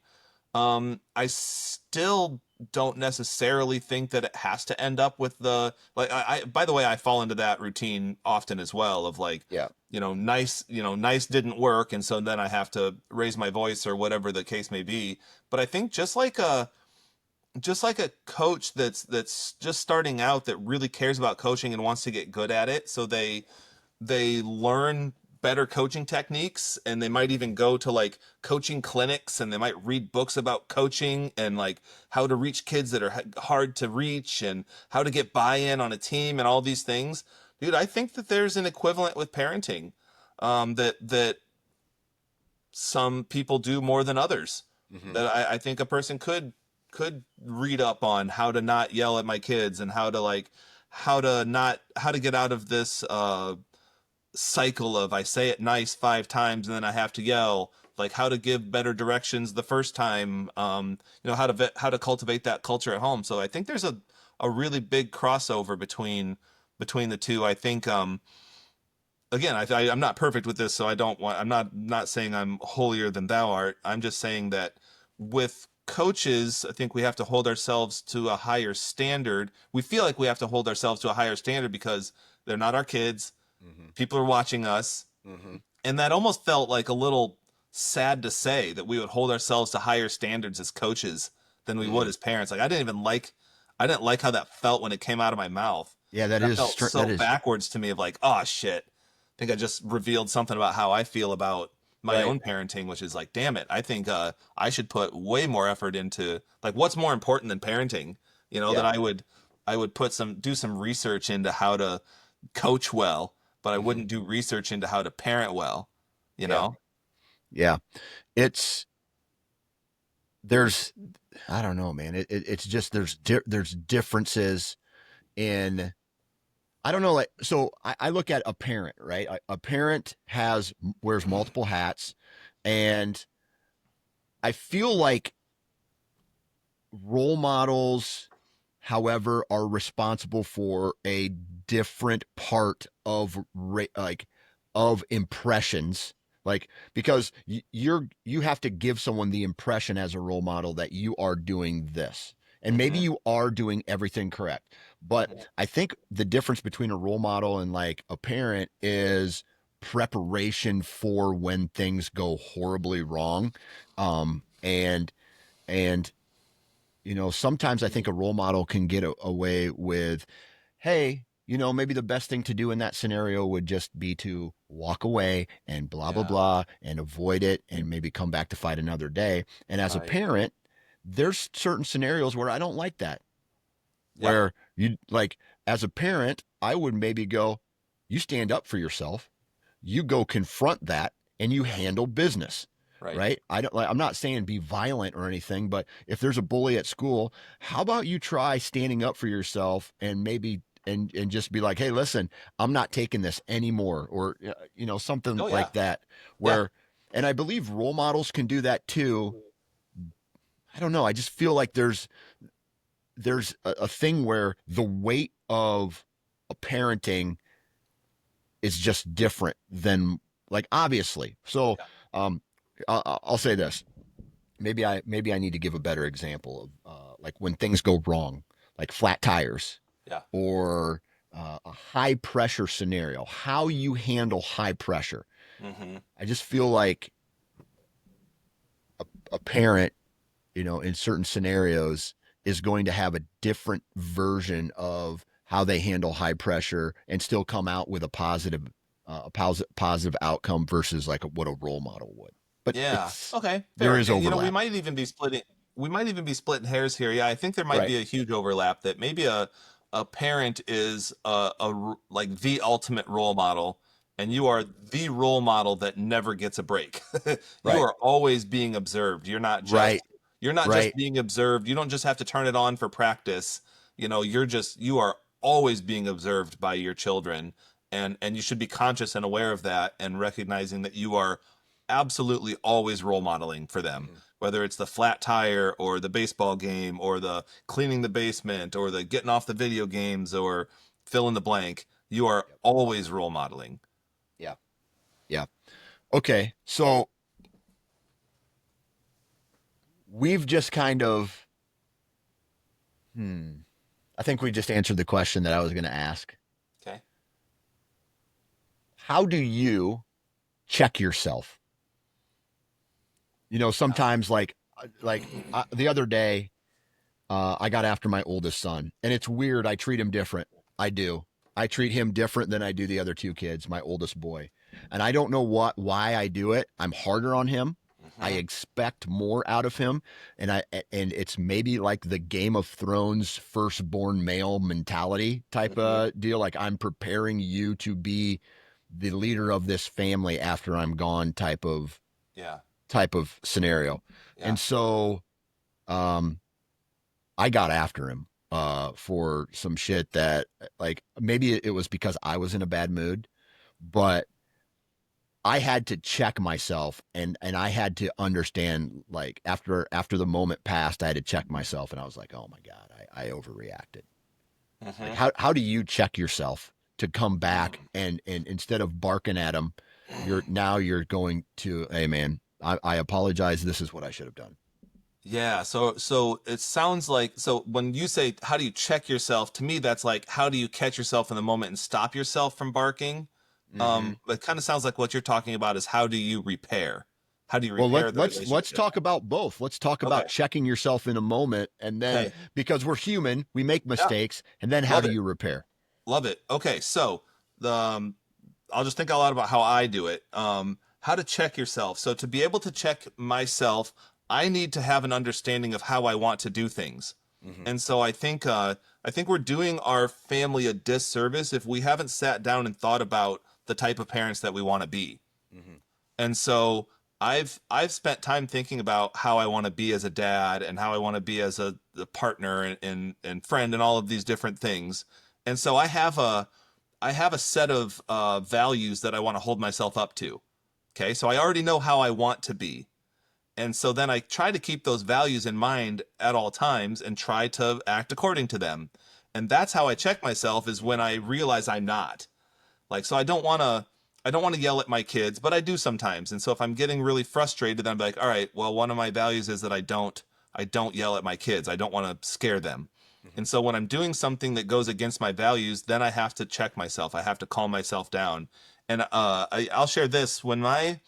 I still don't necessarily think that it has to end up with the like. By the way, I fall into that routine often as well. Of like, Yeah. nice didn't work, and so then I have to raise my voice or whatever the case may be. But I think just like a coach that's just starting out that really cares about coaching and wants to get good at it, so they learn better coaching techniques, and they might even go to like coaching clinics, and they might read books about coaching and like how to reach kids that are hard to reach and how to get buy-in on a team and all these things. Dude, I think that there's an equivalent with parenting, that some people do more than others. Mm-hmm. That I think a person could read up on how to not yell at my kids, and how to get out of this cycle of I say it nice 5 times and then I have to yell, like how to give better directions the first time, how to cultivate that culture at home. So I think there's a really big crossover between the two. I think, again, I'm not perfect with this, so I'm not saying I'm holier than thou art. I'm just saying that with coaches, I think we have to hold ourselves to a higher standard. We feel like we have to hold ourselves to a higher standard because they're not our kids. Mm-hmm. People are watching us. Mm-hmm. And that almost felt like a little sad to say that we would hold ourselves to higher standards as coaches than we would Mm. as parents. Like I didn't like how that felt when it came out of my mouth. Yeah, that That is felt that so is backwards to me of like, oh shit. I think I just revealed something about how I feel about my right. own parenting, which is like, damn it, I think I should put way more effort into like what's more important than parenting. You know, that Yeah. I would do some research into how to coach well, but I Mm-hmm. wouldn't do research into how to parent well, you Yeah. know? Yeah. It's there's I don't know, man. It's just there's differences in I don't know, like so I look at a parent, right? A parent wears multiple hats, and I feel like role models, however, are responsible for a different part of of impressions. Like because you have to give someone the impression as a role model that you are doing this. And maybe Mm-hmm. you are doing everything correct. But Mm-hmm. I think the difference between a role model and like a parent is preparation for when things go horribly wrong. And and sometimes I think a role model can get away with, hey, maybe the best thing to do in that scenario would just be to walk away and blah, blah, Yeah. blah, and avoid it and maybe come back to fight another day. And as a Right. parent, there's certain scenarios where I don't like that, Yeah. where as a parent, I would maybe go, you stand up for yourself, you go confront that, and you handle business. Right. Right. I'm not saying be violent or anything, but if there's a bully at school, how about you try standing up for yourself and maybe and just be like, hey, listen, I'm not taking this anymore, or something Oh yeah. like that. Yeah. Where, and I believe role models can do that too. I don't know. I just feel like there's a thing where the weight of a parenting is just different than like obviously. So Yeah. um, I'll say this. Maybe I need to give a better example of like when things go wrong, like flat tires Yeah. or a high pressure scenario. How you handle high pressure. Mm-hmm. I just feel like a parent, in certain scenarios, is going to have a different version of how they handle high pressure and still come out with a positive outcome versus like what a role model would. But Yeah. Okay. there Fair. is And, you know, overlap. we might even be splitting hairs here. Yeah, I think there might Right. be a huge overlap that maybe a parent is like the ultimate role model, and you are the role model that never gets a break. You Right. are always being observed. Right. You're not just Right. being observed. You don't just have to turn it on for practice. You are always being observed by your children, and you should be conscious and aware of that and recognizing that you are absolutely always role modeling for them, Mhm. whether it's the flat tire or the baseball game or the cleaning the basement or the getting off the video games or fill in the blank. You are Yep. always role modeling. Yeah. Yeah. Okay. So we've just kind of, I think we just answered the question that I was going to ask. Okay. How do you check yourself? Yeah. Sometimes the other day, I got after my oldest son, and it's weird. I treat him different. I do. I treat him different than I do the other two kids, my oldest boy. And I don't know why I do it. I'm harder on him. I Hmm. expect more out of him, and it's maybe like the Game of Thrones firstborn male mentality type Hmm. of deal. Like I'm preparing you to be the leader of this family after I'm gone Yeah. type of scenario. Yeah. And so um I got after him for some shit that like maybe it was because I was in a bad mood, but I had to check myself and I had to understand like after the moment passed, I had to check myself and I was like, oh my God, I overreacted. Like Hmm. how do you check yourself to come back and instead of barking at him, you're going to, hey man, I apologize. This is what I should have done. Yeah, so it sounds like, so when you say how do you check yourself, to me that's like how do you catch yourself in the moment and stop yourself from barking? Hmm. It kind of sounds like what you're talking about is how do you repair? How do you Well, repair the let's relationship? talk about both. Let's talk Okay. about checking yourself in a moment, and then Okay. because we're human, we make Yeah. mistakes, and then how Love do it. you repair? Love it. Okay, so the I'll just think a lot about how I do it. How to check yourself. So to be able to check myself, I need to have an understanding of how I want to do things. Hmm. And so I think we're doing our family a disservice if we haven't sat down and thought about the type of parents that we want to be. Hmm. And so I've spent time thinking about how I want to be as a dad and how I want to be as a partner and friend and all of these different things. And so I have a set of values that I want to hold myself up to. Okay, so I already know how I want to be. And so then I try to keep those values in mind at all times and try to act according to them. And that's how I check myself is when I realize I'm not. Like, so I don't want to yell at my kids, but I do sometimes. And so if I'm getting really frustrated, then I'm like, all right, well, one of my values is that I don't yell at my kids. I don't want to scare them. Hmm. And so when I'm doing something that goes against my values, then I have to check myself. I have to calm myself down. And I'll share this. When I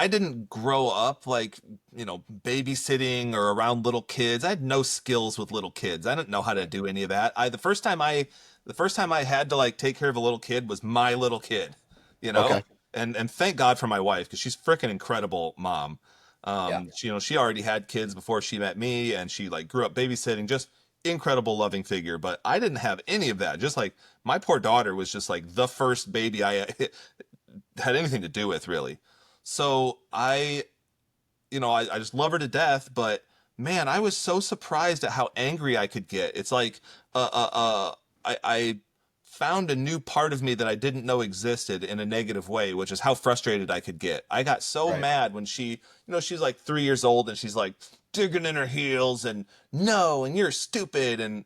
didn't grow up like, you know, babysitting or around little kids. I had no skills with little kids. I didn't know how to Right. do any of that. The first time I had to like take care of a little kid was my little kid, you know? Okay. And thank God for my wife because she's freaking incredible mom. Yeah. She, you know, she already had kids before she met me and she like grew up babysitting, just incredible loving figure, but I didn't have any of that. Just like my poor daughter was just like the first baby I had anything to do with really. So you know, I just love her to death, but man, I was so surprised at how angry I could get. It's like, I found a new part of me that I didn't know existed in a negative way, which is how frustrated I could get. I got so Right. mad when she, you know, she's like 3 years old and she's like digging in her heels and no, and you're stupid and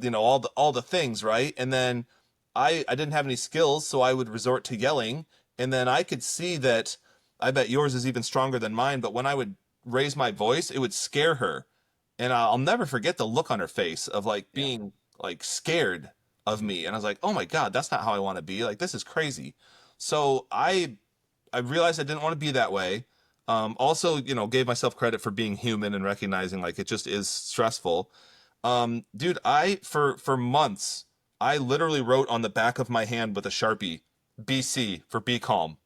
you know all the things, right? And then I didn't have any skills, so I would resort to yelling, and then I could see that I bet yours is even stronger than mine, but when I would raise my voice, it would scare her. And I'll never forget the look on her face of like Yeah. being like scared of me. And I was like, "Oh my God, that's not how I want to be. Like this is crazy." So I realized I didn't want to be that way. Also, you know, gave myself credit for being human and recognizing like it just is stressful. Dude, I for months I literally wrote on the back of my hand with a Sharpie, BC for be calm.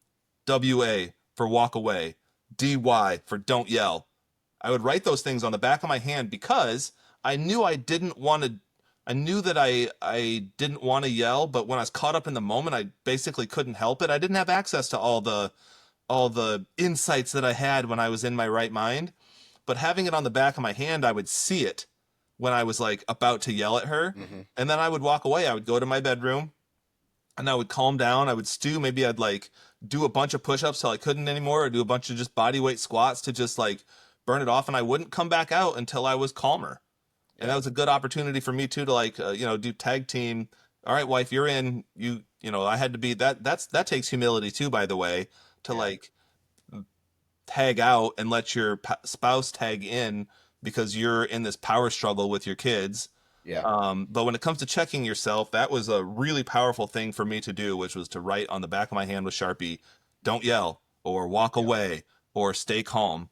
WA for walk away, DY for don't yell. I would write those things on the back of my hand because I knew I didn't want to I knew that I didn't want to yell, but when I was caught up in the moment, I basically couldn't help it. I didn't have access to all the insights that I had when I was in my right mind, but having it on the back of my hand, I would see it when I was like about to yell at her, Hmm. and then I would walk away. I would go to my bedroom and I would calm down. I would stew. Maybe I'd like do a bunch of push-ups till I couldn't anymore, or do a bunch of just body weight squats to just like burn it off. And I wouldn't come back out until I was calmer. And Yeah. that was a good opportunity for me too to like, you know, do tag team. All right, wife, you're in. You know, I had to be that. That takes humility too, by the way, to Yeah. like tag out and let your spouse tag in because you're in this power struggle with your kids. Yeah. But when it comes to checking yourself, that was a really powerful thing for me to do, which was to write on the back of my hand with Sharpie, don't yell or walk Yeah. away or stay calm.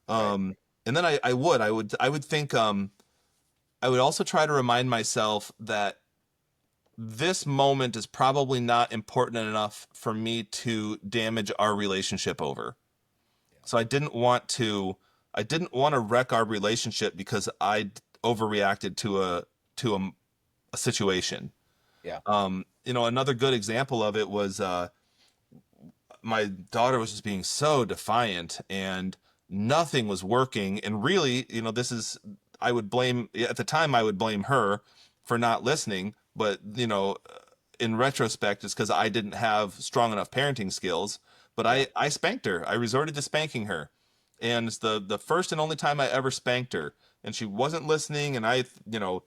Right. And then I would think, I would also try to remind myself that this moment is probably not important enough for me to damage our relationship over. So I didn't want to wreck our relationship because I overreacted to a situation. Yeah. You know, another good example of it was my daughter was just being so defiant and nothing was working. And really, you know, this is, I would blame, at the time, I would blame her for not listening. But, you know, in retrospect, it's because I didn't have strong enough parenting skills. But Yeah. I spanked her. I resorted to spanking her. And it's the first and only time I ever spanked her. And she wasn't listening. And you know,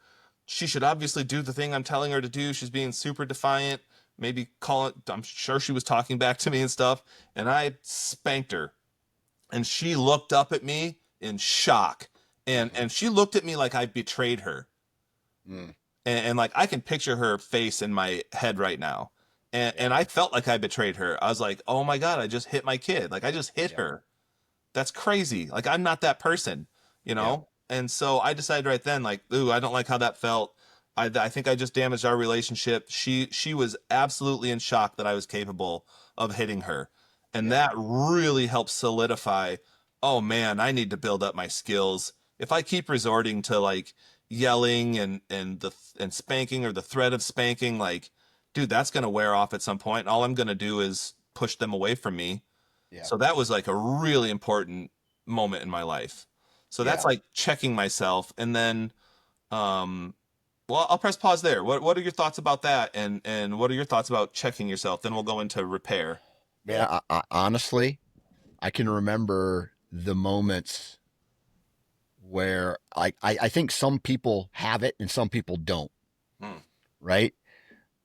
she should obviously do the thing I'm telling her to do. She's being super defiant. Maybe call it, I'm sure she was talking back to me and stuff. And I spanked her. and she looked up at me in shock, and she looked at me like I betrayed her, Mm. and like I can picture her face in my head right now, and Yeah. I felt like I betrayed her. I was like, oh my god, I just hit my kid, like I just hit Yeah. her. That's crazy. Like I'm not that person, you Yeah. know? And so I decided right then, like, ooh, I don't like how that felt. I think I just damaged our relationship. She was absolutely in shock that I was capable of hitting her. And Yeah. that really helped solidify, oh man, I need to build up my skills. If I keep resorting to like yelling and spanking or the threat of spanking, like, dude, that's gonna wear off at some point. And all I'm gonna do is push them away from me. Yeah. So that was like a really important moment in my life. So that's Yeah. like checking myself, and then um well, I'll press pause there. What are your thoughts about that, and what are your thoughts about checking yourself? Then we'll go into repair. Man, honestly, I can remember the moments where I think some people have it and some people don't, Hmm. right?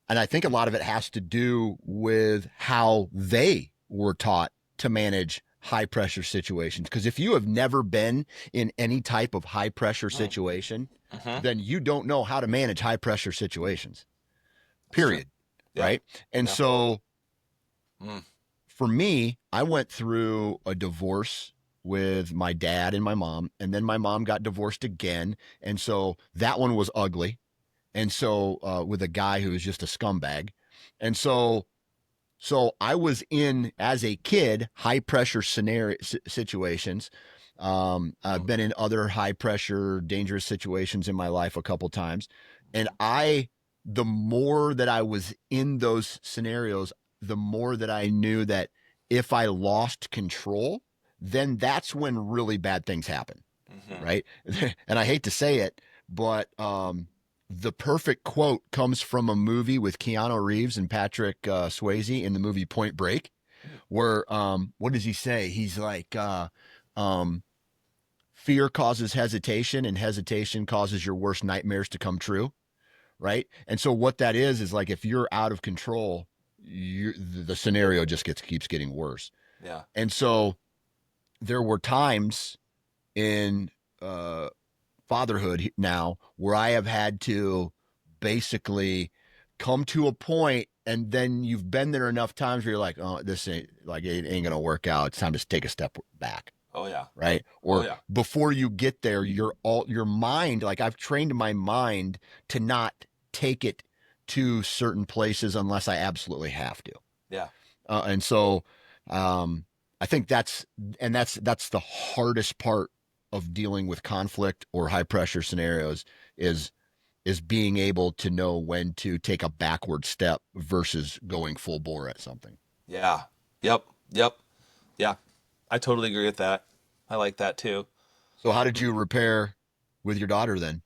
And I think a lot of it has to do with how they were taught to manage high pressure situations. Because if you have never been in any type of high pressure Hmm. situation, Mm-hmm. then you don't know how to manage high pressure situations, That's true. period. Yeah. Right. And Yeah. so Mm. for me, I went through a divorce with my dad and my mom, and then my mom got divorced again. And so that one was ugly. And so with a guy who was just a scumbag. And so I was in as a kid high pressure scenario situations. I've Mm. been in other high pressure dangerous situations in my life a couple times, and I the more that I was in those scenarios, the more that I knew that if I lost control, then that's when really bad things happen, Mm-hmm. right? And I hate to say it, but the perfect quote comes from a movie with Keanu Reeves and Patrick Swayze in the movie Point Break, where what does he say? He's like, um, fear causes hesitation, and hesitation causes your worst nightmares to come true, right? And so what that is like if you're out of control, the scenario just keeps getting worse. Yeah. And so there were times in uh, fatherhood now where I have had to basically come to a point, and then you've been there enough times where you're like, oh, this ain't like it ain't gonna work out. It's time to take a step back, Oh yeah. right? Oh Or yeah. before you get there, your mind, like I've trained my mind to not take it to certain places unless I absolutely have to. Yeah. And so I think that's the hardest part of dealing with conflict or high pressure scenarios is is being able to know when to take a backward step versus going full bore at something. Yeah. Yep. Yep. Yeah. I totally agree with that. I like that too. So how did you repair with your daughter then?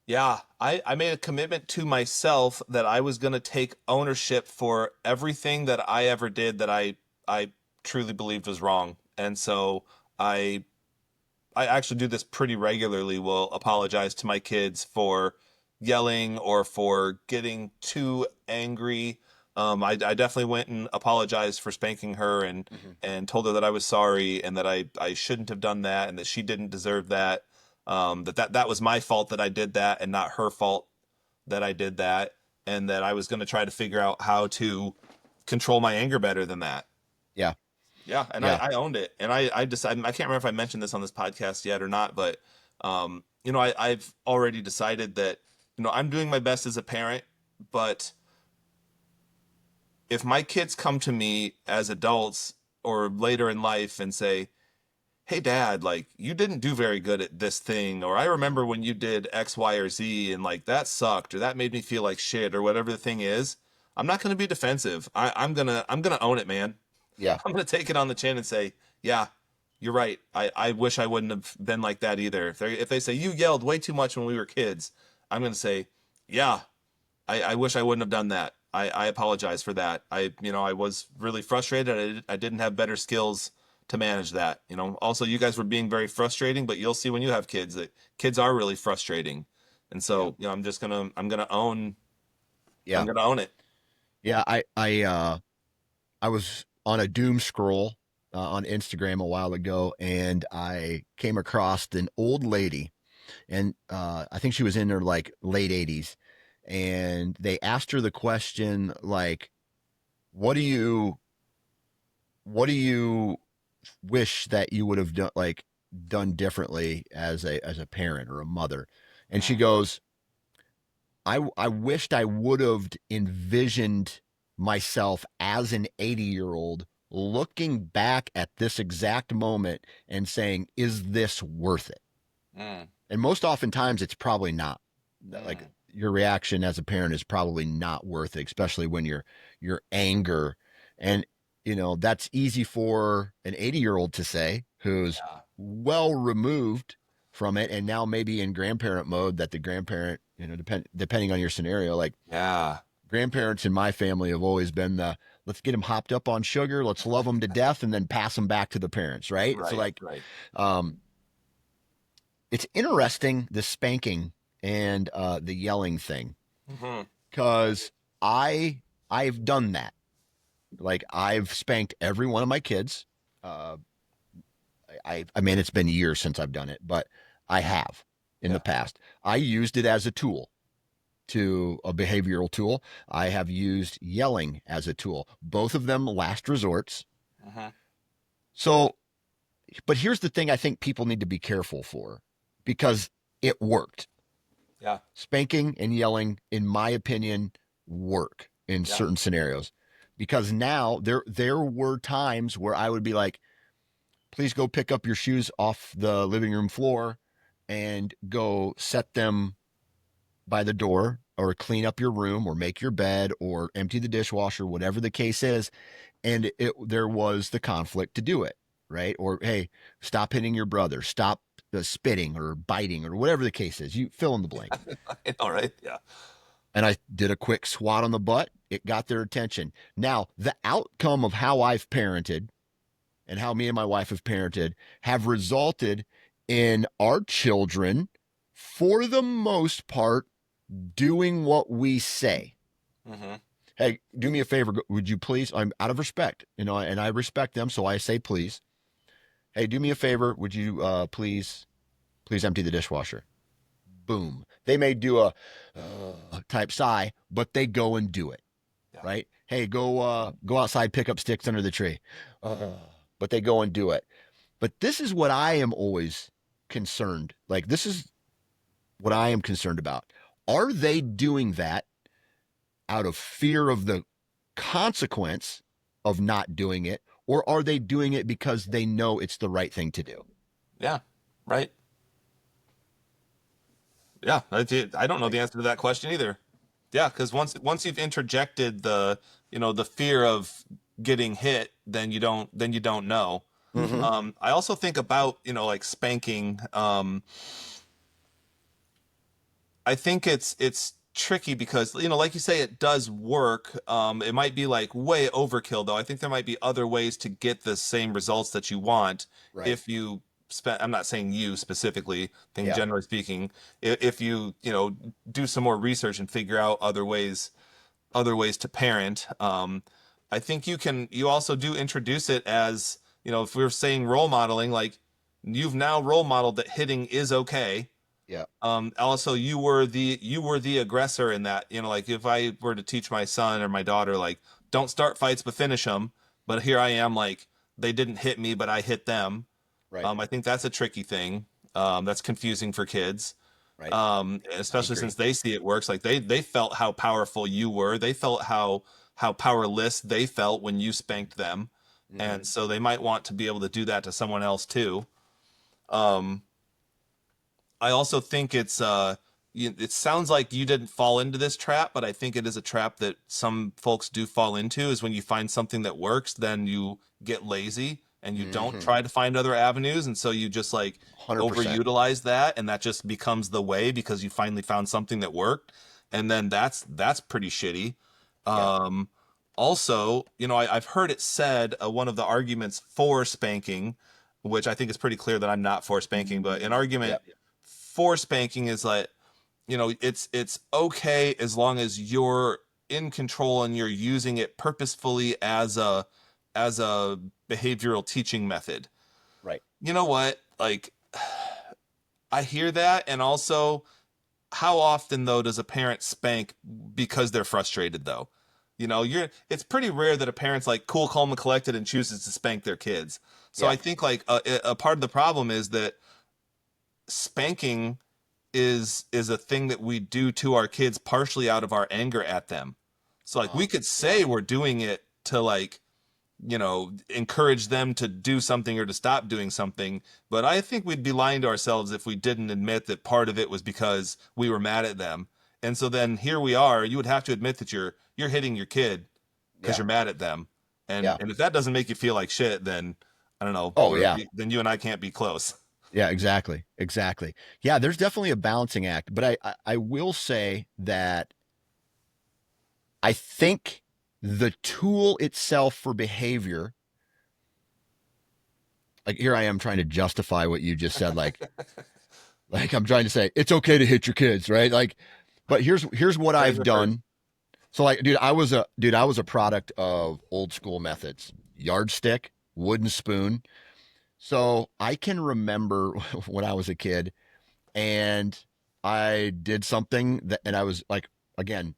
Yeah, I made a commitment to myself that I was going to take ownership for everything that I ever did that I truly believed was wrong. And so I I actually do this pretty regularly. Will apologize to my kids for yelling or for getting too angry. I definitely went and apologized for spanking her Mm-hmm. and told her that I was sorry and that I shouldn't have done that and that she didn't deserve that. That was my fault that I did that and not her fault that I did that, and that I was going to try to figure out how to control my anger better than that. Yeah, Yeah, and yeah, I owned it, and I decided I can't remember if I mentioned this on this podcast yet or not, but you know, I've already decided that you know I'm doing my best as a parent, but if my kids come to me as adults or later in life and say, "Hey, Dad, like you didn't do very good at this thing," or "I remember when you did X, Y, or Z, and like that sucked, or that made me feel like shit," or whatever the thing is, I'm not going to be defensive. I'm gonna own it, man. yeah, I'm gonna take it on the chin and say, yeah, you're right. I wish I wouldn't have been like that either. If they say you yelled way too much when we were kids, I'm gonna say, yeah, I wish I wouldn't have done that. I apologize for that. I was really frustrated. I didn't have better skills to manage that. You know, also you guys were being very frustrating, but you'll see when you have kids that kids are really frustrating. And yeah, so, you know, I'm yeah, gonna own it. yeah. I was on a doom scroll on Instagram a while ago, and I came across an old lady, and I think she was in her like late 80s, and they asked her the question like, "What do you what do you wish that you would have done differently as a parent or a mother?" And she Mm, goes, I wished I would have envisioned myself as an 80-year-old looking back at this exact moment and saying, is this worth it? mm, And most oftentimes it's probably not. Like mm. your reaction as a parent is probably not worth it, especially when your anger. And that's easy for an 80-year-old to say who's Yeah. well removed from it and now maybe in grandparent mode, that the grandparent, depending on your scenario, like Yeah. grandparents in my family have always been the let's get them hopped up on sugar, let's love them to death, and then pass them back to the parents, right? So Right. like, Right. um, it's interesting, the spanking and the yelling thing, Hmm. because I've done that. Like I've spanked every one of my kids. Uh, I mean, it's been years since I've done it, but I have in the Yeah. past. I used it as a tool, to a behavioral tool. I have used yelling as a tool. Both of them last resorts. Hmm. So, but here's the thing I think people need to be careful for, because it worked. Yeah. Spanking and yelling, in my opinion, work in Yeah. certain scenarios. Because now there were times where I would be like, please go pick up your shoes off the living room floor and go set them by the door, or clean up your room, or make your bed, or empty the dishwasher, whatever the case is. And there was the conflict to do it, right? Or, hey, stop hitting your brother, stop spitting or biting, or whatever the case is. You fill in the blank. I know, right? Yeah. And I did a quick swat on the butt. It got their attention. Now, the outcome of how I've parented and how me and my wife have parented have resulted in our children, for the most part, doing what we say. Hmm. Hey, do me a favor, would you please? I'm out of respect, and I respect them, so I say please. Hey, do me a favor, would you please empty the dishwasher? Boom. They may do a type sigh, but they go and do it, Yeah. right? Hey, go outside, pick up sticks under the tree. Uh, but they go and do it. But this is what I am always concerned. Like, this is what I am concerned about. Are they doing that out of fear of the consequence of not doing it, or are they doing it because they know it's the right thing to do? Yeah. Right. Yeah. I don't know Like, the answer to that question either. Yeah, because once you've interjected the fear of getting hit, then you don't know. mm-hmm. I also think about like spanking. I think it's tricky because like you say, it does work. It might be like way overkill though. I think there might be other ways to get the same results that you want Right. if you spend. I'm not saying you specifically. I think Yeah. generally speaking, if you do some more research and figure out other ways to parent. I think you also do introduce it as, if we're saying role modeling, like you've now role modeled that hitting is okay. Yeah. Also you were the aggressor in that, like if I were to teach my son or my daughter, like, don't start fights, but finish them. But here I am, like, they didn't hit me, but I hit them. Right. I think that's a tricky thing. That's confusing for kids, Right. I especially agree. since they see it works. Like they felt how powerful you were. They felt how powerless they felt when you spanked them, Mm-hmm. and so they might want to be able to do that to someone else too. Um, I also think it sounds like you didn't fall into this trap, but I think it is a trap that some folks do fall into. Is when you find something that works, then you get lazy and you don't Mm-hmm. try to find other avenues, and so you just like 100%. overutilize that, and that just becomes the way because you finally found something that worked, and then that's pretty shitty. Yeah. Um, Also, I've heard it said, one of the arguments for spanking, which I think is pretty clear that I'm not for spanking, but an Yeah. argument for spanking is like, it's okay as long as you're in control and you're using it purposefully as a as a behavioral teaching method. Right. You know what? Like, I hear that, and also, how often though does a parent spank because they're frustrated though? It's pretty rare that a parent's like cool, calm, and collected and chooses to spank their kids. So Yeah. I think like a part of the problem is that spanking is a thing that we do to our kids partially out of our anger at them. So like we could Yeah. say we're doing it to like encourage them to do something or to stop doing something. But I think we'd be lying to ourselves if we didn't admit that part of it was because we were mad at them. And so then here we are. You would have to admit that you're hitting your kid because Yeah. you're mad at them. And Yeah. and if that doesn't make you feel like shit, then I don't know. Oh yeah. Then you and I can't be close. Yeah, exactly. Exactly. Yeah, there's definitely a balancing act, but I will say that I think the tool itself for behavior, like here I am trying to justify what you just said, like I'm trying to say it's okay to hit your kids, right? Like, but here's what I've Whatever hurts. done. So like, dude, I was a product of old school methods. Yardstick, wooden spoon. So I can remember when I was a kid and I did something that, and I was like, again,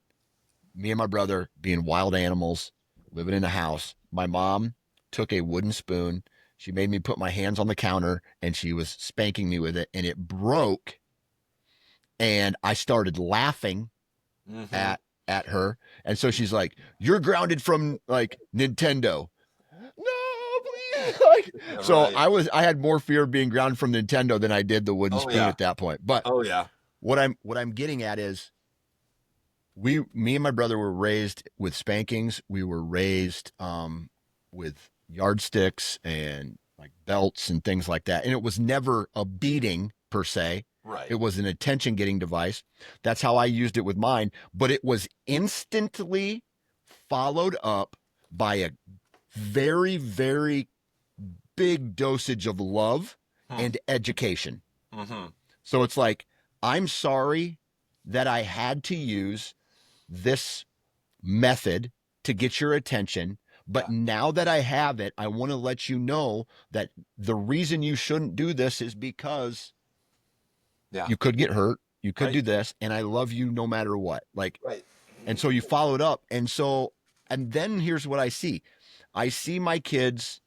me and my brother being wild animals, living in a house. My mom took a wooden spoon. She made me put my hands on the counter and she was spanking me with it and it broke. And I started laughing Mm-hmm. at her. And so she's like, "You're grounded from like Nintendo." No, please. Like, Yeah, so right. I had more fear of being grounded from Nintendo than I did the wooden Oh spoon yeah. at that point. But Oh yeah. what I'm getting at is me and my brother were raised with spankings. We were raised with yardsticks and like belts and things like that. And it was never a beating per se. Right. It was an attention getting device. That's how I used it with mine. But it was instantly followed up by a very, very big dosage of love Hmm. and education. Mm-hmm. So it's like, I'm sorry that I had to use this method to get your attention. But Yeah. now that I have it, I want to let you know that the reason you shouldn't do this is because Yeah. you could get hurt. You could Right. do this. And I love you no matter what. Like, Right. and so you followed up. And then here's what I see my kids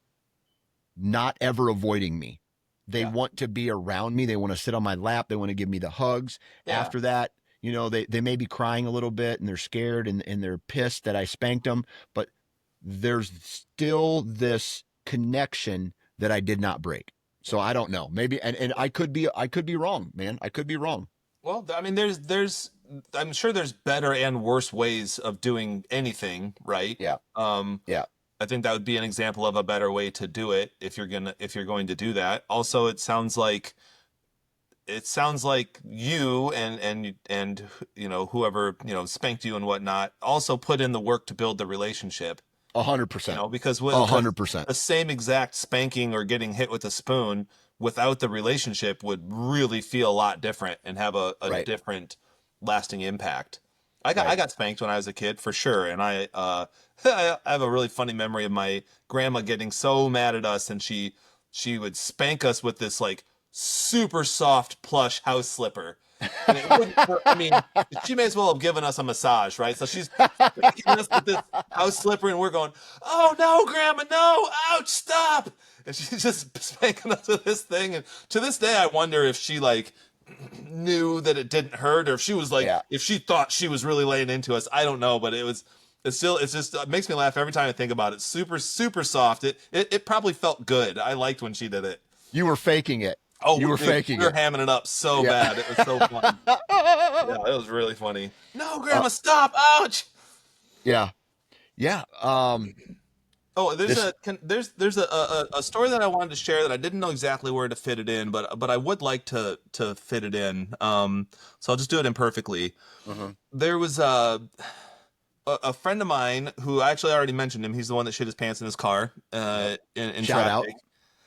not ever avoiding me. They Yeah. want to be around me. They want to sit on my lap. They want to give me the hugs. Yeah. After that, they may be crying a little bit and they're scared and they're pissed that I spanked them, but there's still this connection that I did not break. So Yeah. I don't know. Maybe and I could be wrong, man. I could be wrong. Well, I mean, I'm sure there's better and worse ways of doing anything, right? Yeah. Um, Yeah. I think that would be an example of a better way to do it if you're going to do that. Also, it sounds like you and whoever spanked you and whatnot also put in the work to build the relationship. 100%. Because A because hundred percent. the same exact spanking or getting hit with a spoon without the relationship would really feel a lot different and have a Right. different lasting impact. I Right. got spanked when I was a kid for sure, and I have a really funny memory of my grandma getting so mad at us, and she would spank us with this like super soft plush house slipper. And it wouldn't hurt. I mean, she may as well have given us a massage, right? So she's spanking us with this house slipper, and we're going, "Oh no, Grandma, no! Ouch! Stop!" And she's just spanking us with this thing. And to this day, I wonder if she like knew that it didn't hurt, or if she was like, Yeah. if she thought she was really laying into us. I don't know, but it's just it makes me laugh every time I think about it. Super super soft. It probably felt good. I liked when she did it. You were faking it. Oh, You were dude, faking we were it. hamming it up so Yeah. bad. It was so funny. Yeah, it was really funny. No, uh, Grandma, stop! Ouch! yeah. Yeah. Oh, there's This. a a story that I wanted to share that I didn't know exactly where to fit it in, but I would like to fit it in. So I'll just do it imperfectly. Mhm. There was a friend of mine who I actually already mentioned him. He's the one that shit his pants in his car Yep. in Shout out. traffic.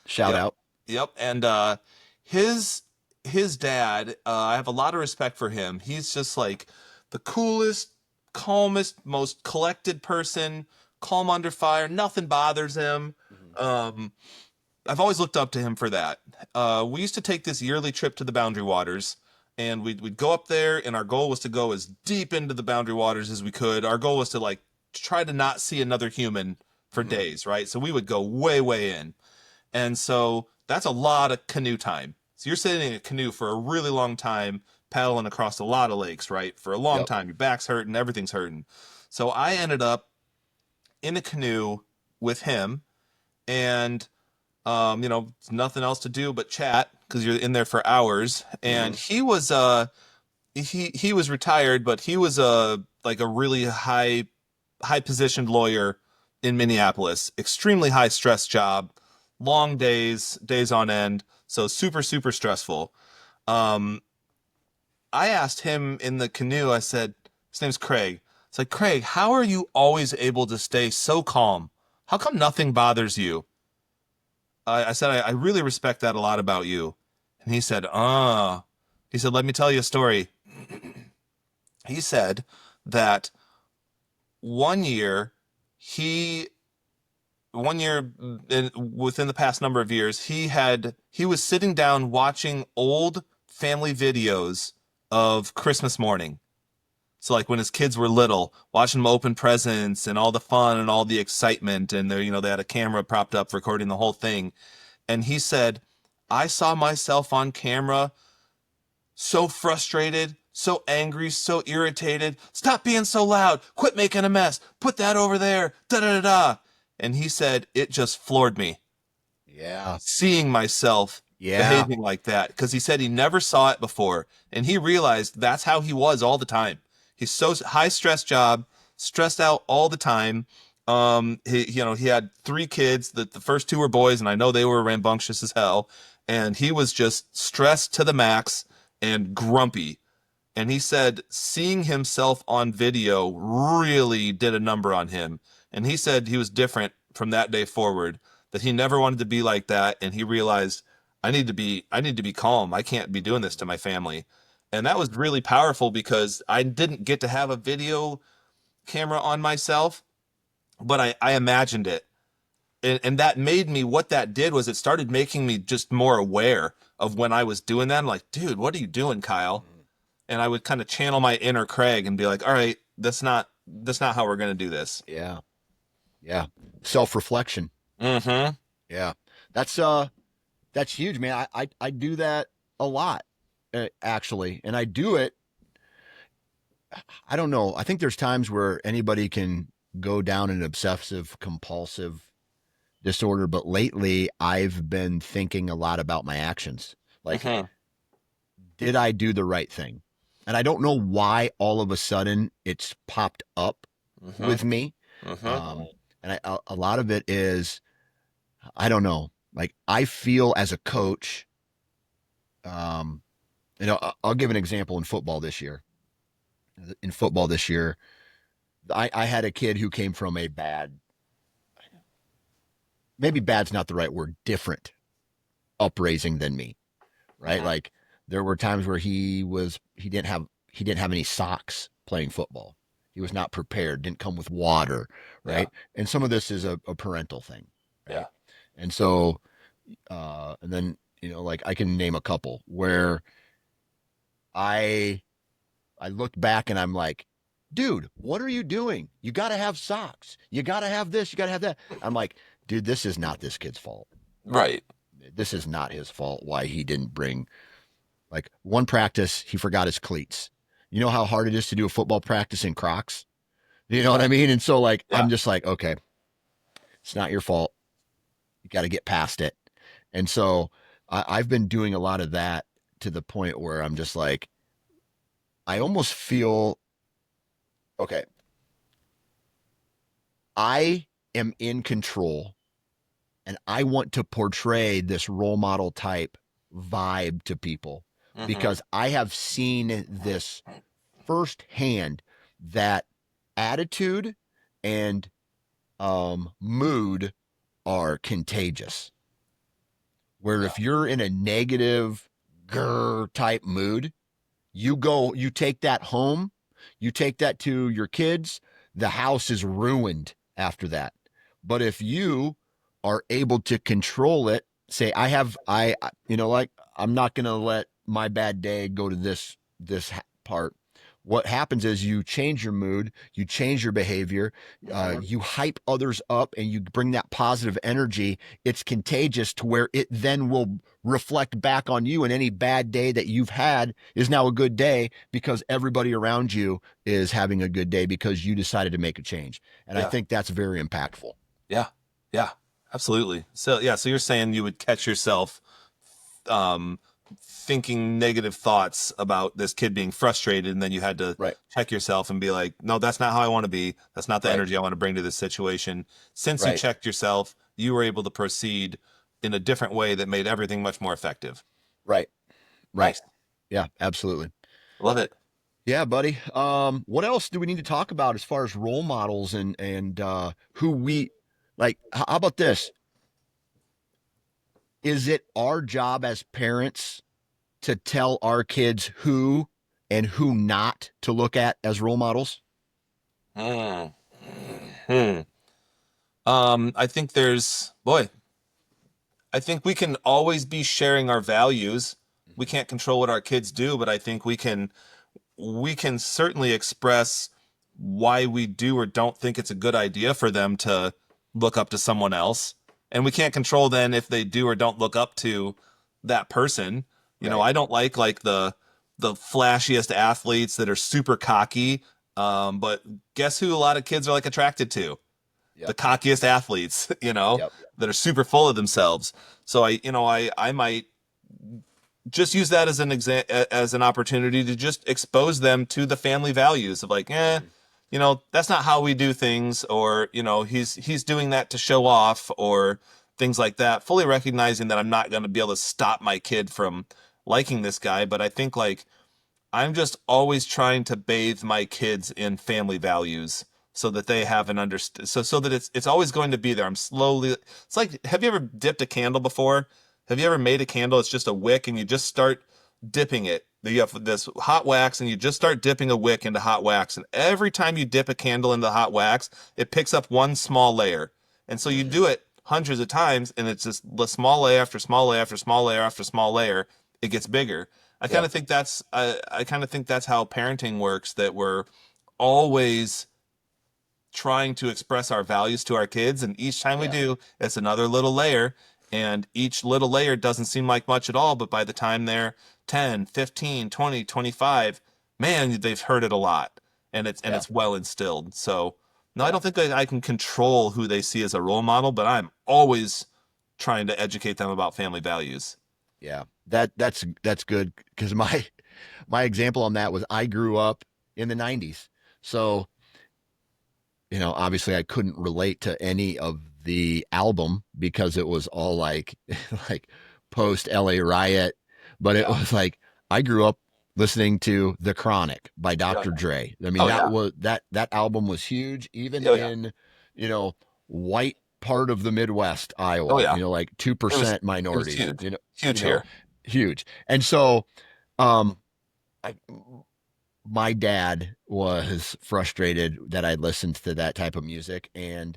Shout Yep, out. yep. And his his dad, I have a lot of respect for him. He's just like the coolest, calmest, most collected person. calm under fire. Nothing bothers him. Mhm. Um, I've always looked up to him for that. We used to take this yearly trip to the Boundary Waters, and we'd go up there, and our goal was to go as deep into the Boundary Waters as we could. Our goal was to like try to not see another human for Mhm. days, right? So we would go way, way in. And so that's a lot of canoe time. So you're sitting in a canoe for a really long time, paddling across a lot of lakes, right? For a long Yep. time. Your back's hurting, everything's hurting. So I ended up in a canoe with him, and nothing else to do but chat because you're in there for hours. And Mhm. he was retired, but he was like a really high positioned lawyer in Minneapolis. Extremely high stress job, long days on end, so super super stressful. Um, I asked him in the canoe. I said, his name's Craig. It's like, Craig, how are you always able to stay so calm? How come nothing bothers you? I said, I really respect that a lot about you. And he said, he said, let me tell you a story. He said that one year, he, within the past number of years, he was sitting down watching old family videos of Christmas morning. So like when his kids were little, watching them open presents and all the fun and all the excitement, and they had a camera propped up recording the whole thing. And he said, I saw myself on camera so frustrated, so angry, so irritated. Stop being so loud. Quit making a mess. Put that over there. Da da da da. And he said, it just floored me Yeah. seeing myself Yeah. behaving like that because he said he never saw it before. And he realized that's how he was all the time. He's so high stress job, stressed out all the time. He had three kids. The first two were boys, and I know they were rambunctious as hell. And he was just stressed to the max and grumpy. And he said seeing himself on video really did a number on him. And he said he was different from that day forward, that he never wanted to be like that. And he realized I need to be calm. I can't be doing this to my family. And that was really powerful because I didn't get to have a video camera on myself, but I imagined it. And that made me, what that did was it started making me just more aware of when I was doing that. I'm like, dude, what are you doing, Kyle? Mhm. And I would kind of channel my inner Craig and be like, all right, that's not how we're gonna do this. Yeah. Yeah. Self-reflection. Mm-hmm. Yeah. That's that's huge, man. I do that a lot, actually, and I do it. I don't know. I think there's times where anybody can go down an obsessive compulsive disorder, but lately I've been thinking a lot about my actions. Like, Mm-hmm. did I do the right thing? And I don't know why all of a sudden it's popped up Mm-hmm. with me. Mm-hmm. Um, and a lot of it is, I don't know. Like, I feel as a coach, um, I'll give an example in football this year. In football this year, I had a kid who came from a bad, maybe bad's not the right word, different upraising than me, right? Mm-hmm. Like there were times where he didn't have any socks playing football. He was not prepared, didn't come with water, Yeah. right? And some of this is a parental thing, Yeah. right? And so, and then like I can name a couple where I I looked back and I'm like, dude, what are you doing? You got to have socks. You got to have this. You got to have that. I'm like, dude, this is not this kid's fault. Right. This is not his fault why he didn't bring, like, one practice, he forgot his cleats. You know how hard it is to do a football practice in Crocs? You know what Yeah. I mean? And so, like, Yeah. I'm just like, okay, it's not your fault. You got to get past it. And so I've been doing a lot of that to the point where I'm just like, I almost feel, okay, I am in control and I want to portray this role model type vibe to people Mm-hmm. because I have seen this firsthand, that attitude and mood are contagious. Where Yeah. if you're in a negative grr type mood, you take that home, you take that to your kids, the house is ruined after that. But if you are able to control it, say, like, I'm not going to let my bad day go to this part. What happens is you change your mood, you change your behavior, you hype others up, and you bring that positive energy. It's contagious to where it then will reflect back on you, and any bad day that you've had is now a good day because everybody around you is having a good day because you decided to make a change. And I Yeah. think that's very impactful. Yeah. Yeah. Absolutely. So yeah, so you're saying you would catch yourself um thinking negative thoughts about this kid being frustrated, and then you had to Right. check yourself and be like, no, that's not how I want to be. That's not the Right. energy I want to bring to this situation. Since you Right. checked yourself, you were able to proceed in a different way that made everything much more effective. Right. Right. Nice. Yeah, absolutely. Love it. Yeah, buddy. What else do we need to talk about as far as role models and who we like? How about this? Is it our job as parents to tell our kids who and who not to look at as role models? Hmm. Hmm. I think I think we can always be sharing our values. We Mhm. can't control what our kids do, but I think we can certainly express why we do or don't think it's a good idea for them to look up to someone else. And we can't control then if they do or don't look up to that person. Right. I don't like the flashiest athletes that are super cocky. But guess who a lot of kids are like attracted to? The Yep. cockiest athletes, Yep. that are super full of themselves. So I might just use that as an opportunity to just expose them to the family values of like, Mhm. that's not how we do things, or he's doing that to show off, or things like that. Fully recognizing that I'm not going to be able to stop my kid from liking this guy, but I think like I'm just always trying to bathe my kids in family values so that they have an so that it's always going to be there. I'm slowly It's like, have you ever dipped a candle before? Have you ever made a candle? It's just a wick and you just start dipping it. You have this hot wax and you just start dipping a wick into hot wax, and every time you dip a candle into hot wax, it picks up one small layer. And so you Mhm. do it hundreds of times, and it's just the small layer after small layer after small layer after small layer. It gets bigger. Yeah. I kind of think that's how parenting works. That we're always trying to express our values to our kids, and each time we Yeah. do, it's another little layer, and each little layer doesn't seem like much at all, but by the time they're 10, 15, 20, 25, man, they've heard it a lot, and Yeah. it's well instilled. So no, I Yeah. don't think I can control who they see as a role model, but I'm always trying to educate them about family values. Yeah. That's good because my example on that was I grew up in the 90s. So, obviously I couldn't relate to any of the album because it was all like like post LA riot, but it Yeah. was like I grew up listening to The Chronic by Yeah. Dr. Dre. I mean, Oh that yeah. was that album was huge even Oh yeah. in, white part of the Midwest, Oh Iowa, yeah. like It was 2% it was minorities, huge. you Huge know, here. huge. And so um I, my dad was frustrated that I listened to that type of music, and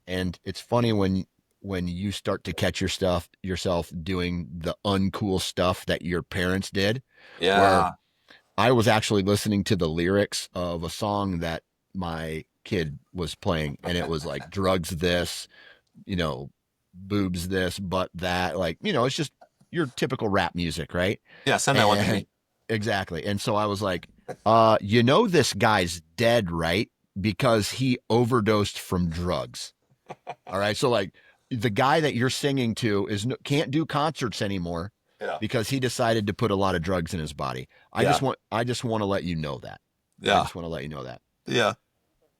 it's funny when you start to catch yourself doing the uncool stuff that your parents did, where Yeah. I was actually listening to the lyrics of a song that my kid was playing, and it was like drugs this, you know boobs this, butt that, like, it's just your typical rap music, right? Yeah, send that one to And me. exactly. And so I was like, this guy's dead, right? Because he overdosed from drugs. All right. So, like, the guy that you're singing to can't do concerts anymore Yeah. because he decided to put a lot of drugs in his body. Yeah. I just want to let you know that. I Yeah. just want to let you know that. Yeah.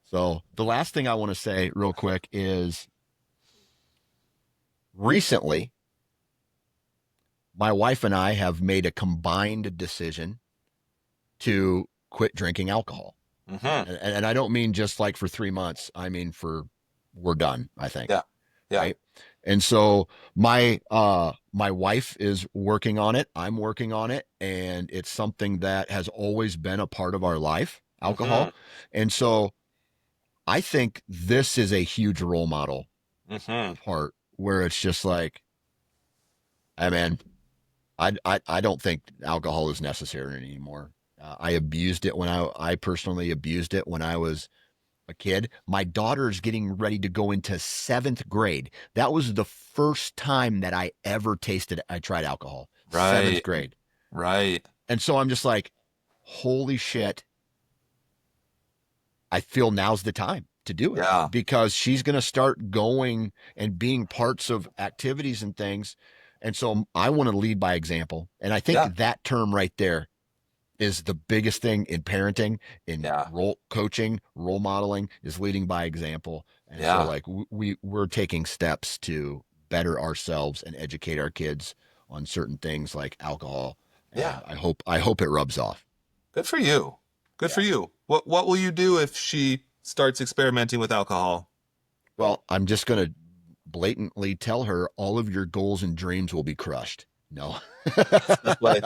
So the last thing I want to say real quick is recently my wife and I have made a combined decision to quit drinking alcohol. Mm-hmm. And I don't mean just like for 3 months. I mean we're done, I think. Yeah. Yeah. Right. And so my wife is working on it. I'm working on it. And it's something that has always been a part of our life, Mm-hmm. alcohol. And so I think this is a huge role model Hmm. part where it's just like, I mean, I don't think alcohol is necessary anymore. I abused it when I personally abused it when I was a kid. My daughter's getting ready to go into seventh grade. That was the first time that I tried alcohol. Seventh Right. grade. Right. And so I'm just like, holy shit, I feel now's the time to do it Yeah. because she's going to start going and being parts of activities and things. And so I want to lead by example. And I Yeah. think that term right there is the biggest thing in parenting, in Yeah. role coaching, role modeling is leading by example. And so Yeah. like we're taking steps to better ourselves and educate our kids on certain things like alcohol. Yeah. And I hope it rubs off. Good for you. Good for Yeah. you. What will you do if she starts experimenting with alcohol? Well, I'm just going to blatantly tell her all of your goals and dreams will be crushed. No. That's the best way.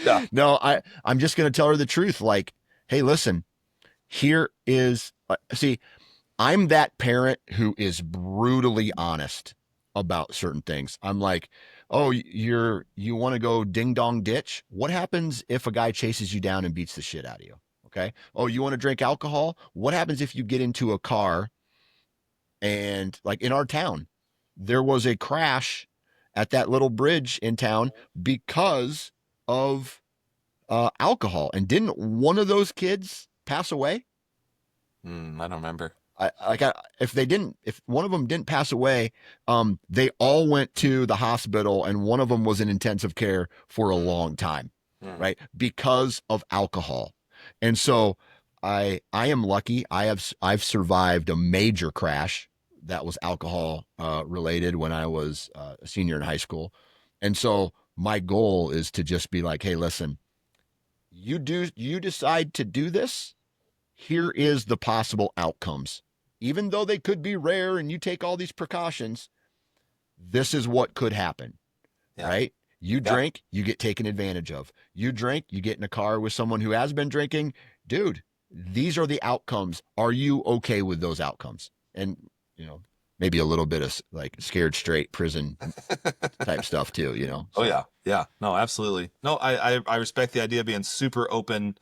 Yeah. No, I'm just going to tell her the truth like, "Hey, listen, here is see, I'm that parent who is brutally honest about certain things. I'm like, "Oh, you want to go ding dong ditch? What happens if a guy chases you down and beats the shit out of you?" Okay? "Oh, you want to drink alcohol? What happens if you get into a car and like in our town, there was a crash at that little bridge in town because of alcohol. And didn't one of those kids pass away? I don't remember. If one of them didn't pass away, they all went to the hospital, and one of them was in intensive care for a long time, Mm. right? Because of alcohol. And so I am lucky. I've survived a major crash that was alcohol related when I was a senior in high school. And so my goal is to just be like, hey, listen, you decide to do this, here is the possible outcomes. Even though they could be rare and you take all these precautions, this is what could happen, Yeah. right? You Yeah. drink, you get taken advantage of. You drink, you get in a car with someone who has been drinking. Dude, these are the outcomes. Are you okay with those outcomes? And, you know, maybe a little bit of like scared straight prison type stuff too, you know? Oh So, yeah. Yeah. No, absolutely. No, I respect the idea of being super open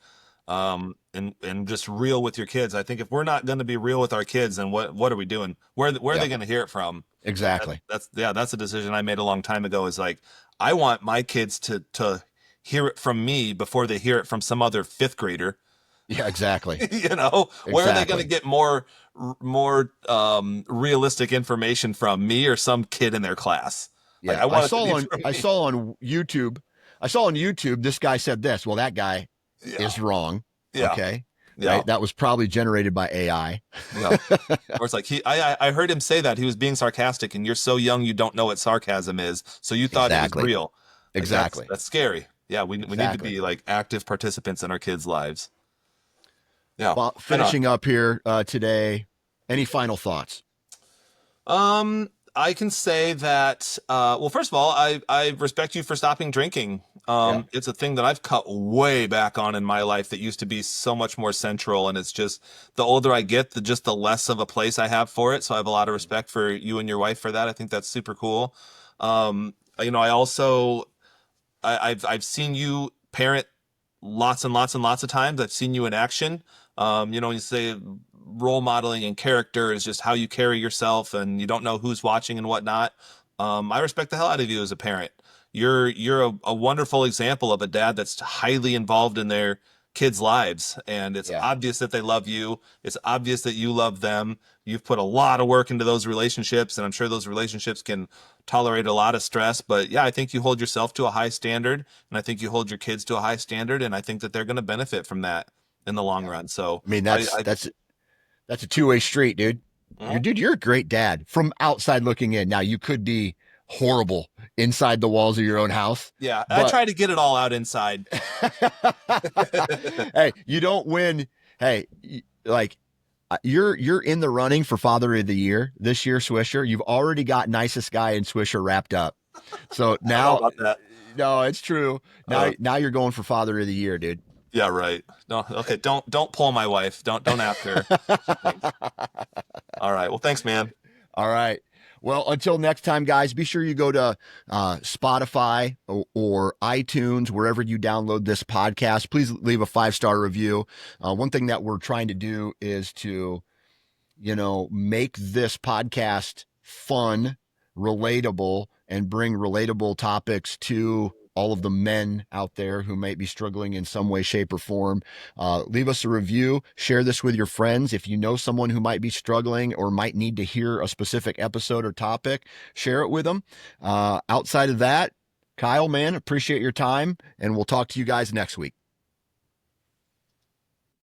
and just real with your kids. I think if we're not going to be real with our kids, then what are we doing? Where are yeah, they going to hear it from? exactly. That's a decision I made a long time ago. Is like I want my kids to hear it from me before they hear it from some other fifth grader. Yeah, exactly. You know, where are they going to Exactly. get more realistic information from me or some kid in their class? Like Yeah. I I want it to saw be on from I me. saw on YouTube, I saw on YouTube this guy said this. Well, that guy Yeah, is wrong. yeah, Okay. yeah, Right. That was probably generated by AI. yeah. Or it's like I heard him say that he was being sarcastic, and you're so young you don't know what sarcasm is, so you thought it was Exactly. real. Like Exactly. that's scary. Yeah, we need to Exactly. be like active participants in our kids' lives. Yeah, Well, right on. finishing up here today, any final thoughts? I can say that. Well, first of all, I respect you for stopping drinking. Yeah. It's a thing that I've cut way back on in my life that used to be so much more central, and it's just the older I get, the less of a place I have for it. So I have a lot of respect for you and your wife for that. I think that's super cool. I also I've seen you parent lots and lots and lots of times. I've seen you in action. You say role modeling and character is just how you carry yourself, and you don't know who's watching and whatnot. I respect the hell out of you as a parent. You're a wonderful example of a dad that's highly involved in their kids' lives, and it's Yeah. obvious that they love you. It's obvious that you love them. You've put a lot of work into those relationships, and I'm sure those relationships can tolerate a lot of stress. But yeah, I think you hold yourself to a high standard, and I think you hold your kids to a high standard, and I think that they're going to benefit from that in the long Yeah. run. So I mean, I, that's I that's that's a two-way street, dude. mhm. You're a great dad from outside looking in. Now, you could be horrible inside the walls of your own house, Yeah, I but try to get it all out inside. hey, you don't win. Hey, like you're in the running for Father of the Year this year, Swisher. You've already got nicest guy in Swisher wrapped up. So I don't know now, about that. no, it's true. Now, Uh, now you're going for Father of the Year, dude. Yeah, right. No, okay. Don't pull my wife. Don't ask her. She thinks. All right. Well, thanks, man. All right. Well, until next time, guys, be sure you go to Spotify or iTunes, wherever you download this podcast. Please leave a 5-star review. One thing that we're trying to do is to, make this podcast fun, relatable, and bring relatable topics to all of the men out there who might be struggling in some way, shape, or form. Leave us a review. Share this with your friends. If you know someone who might be struggling or might need to hear a specific episode or topic, share it with them. Outside of that, Kyle, man, appreciate your time, and we'll talk to you guys next week.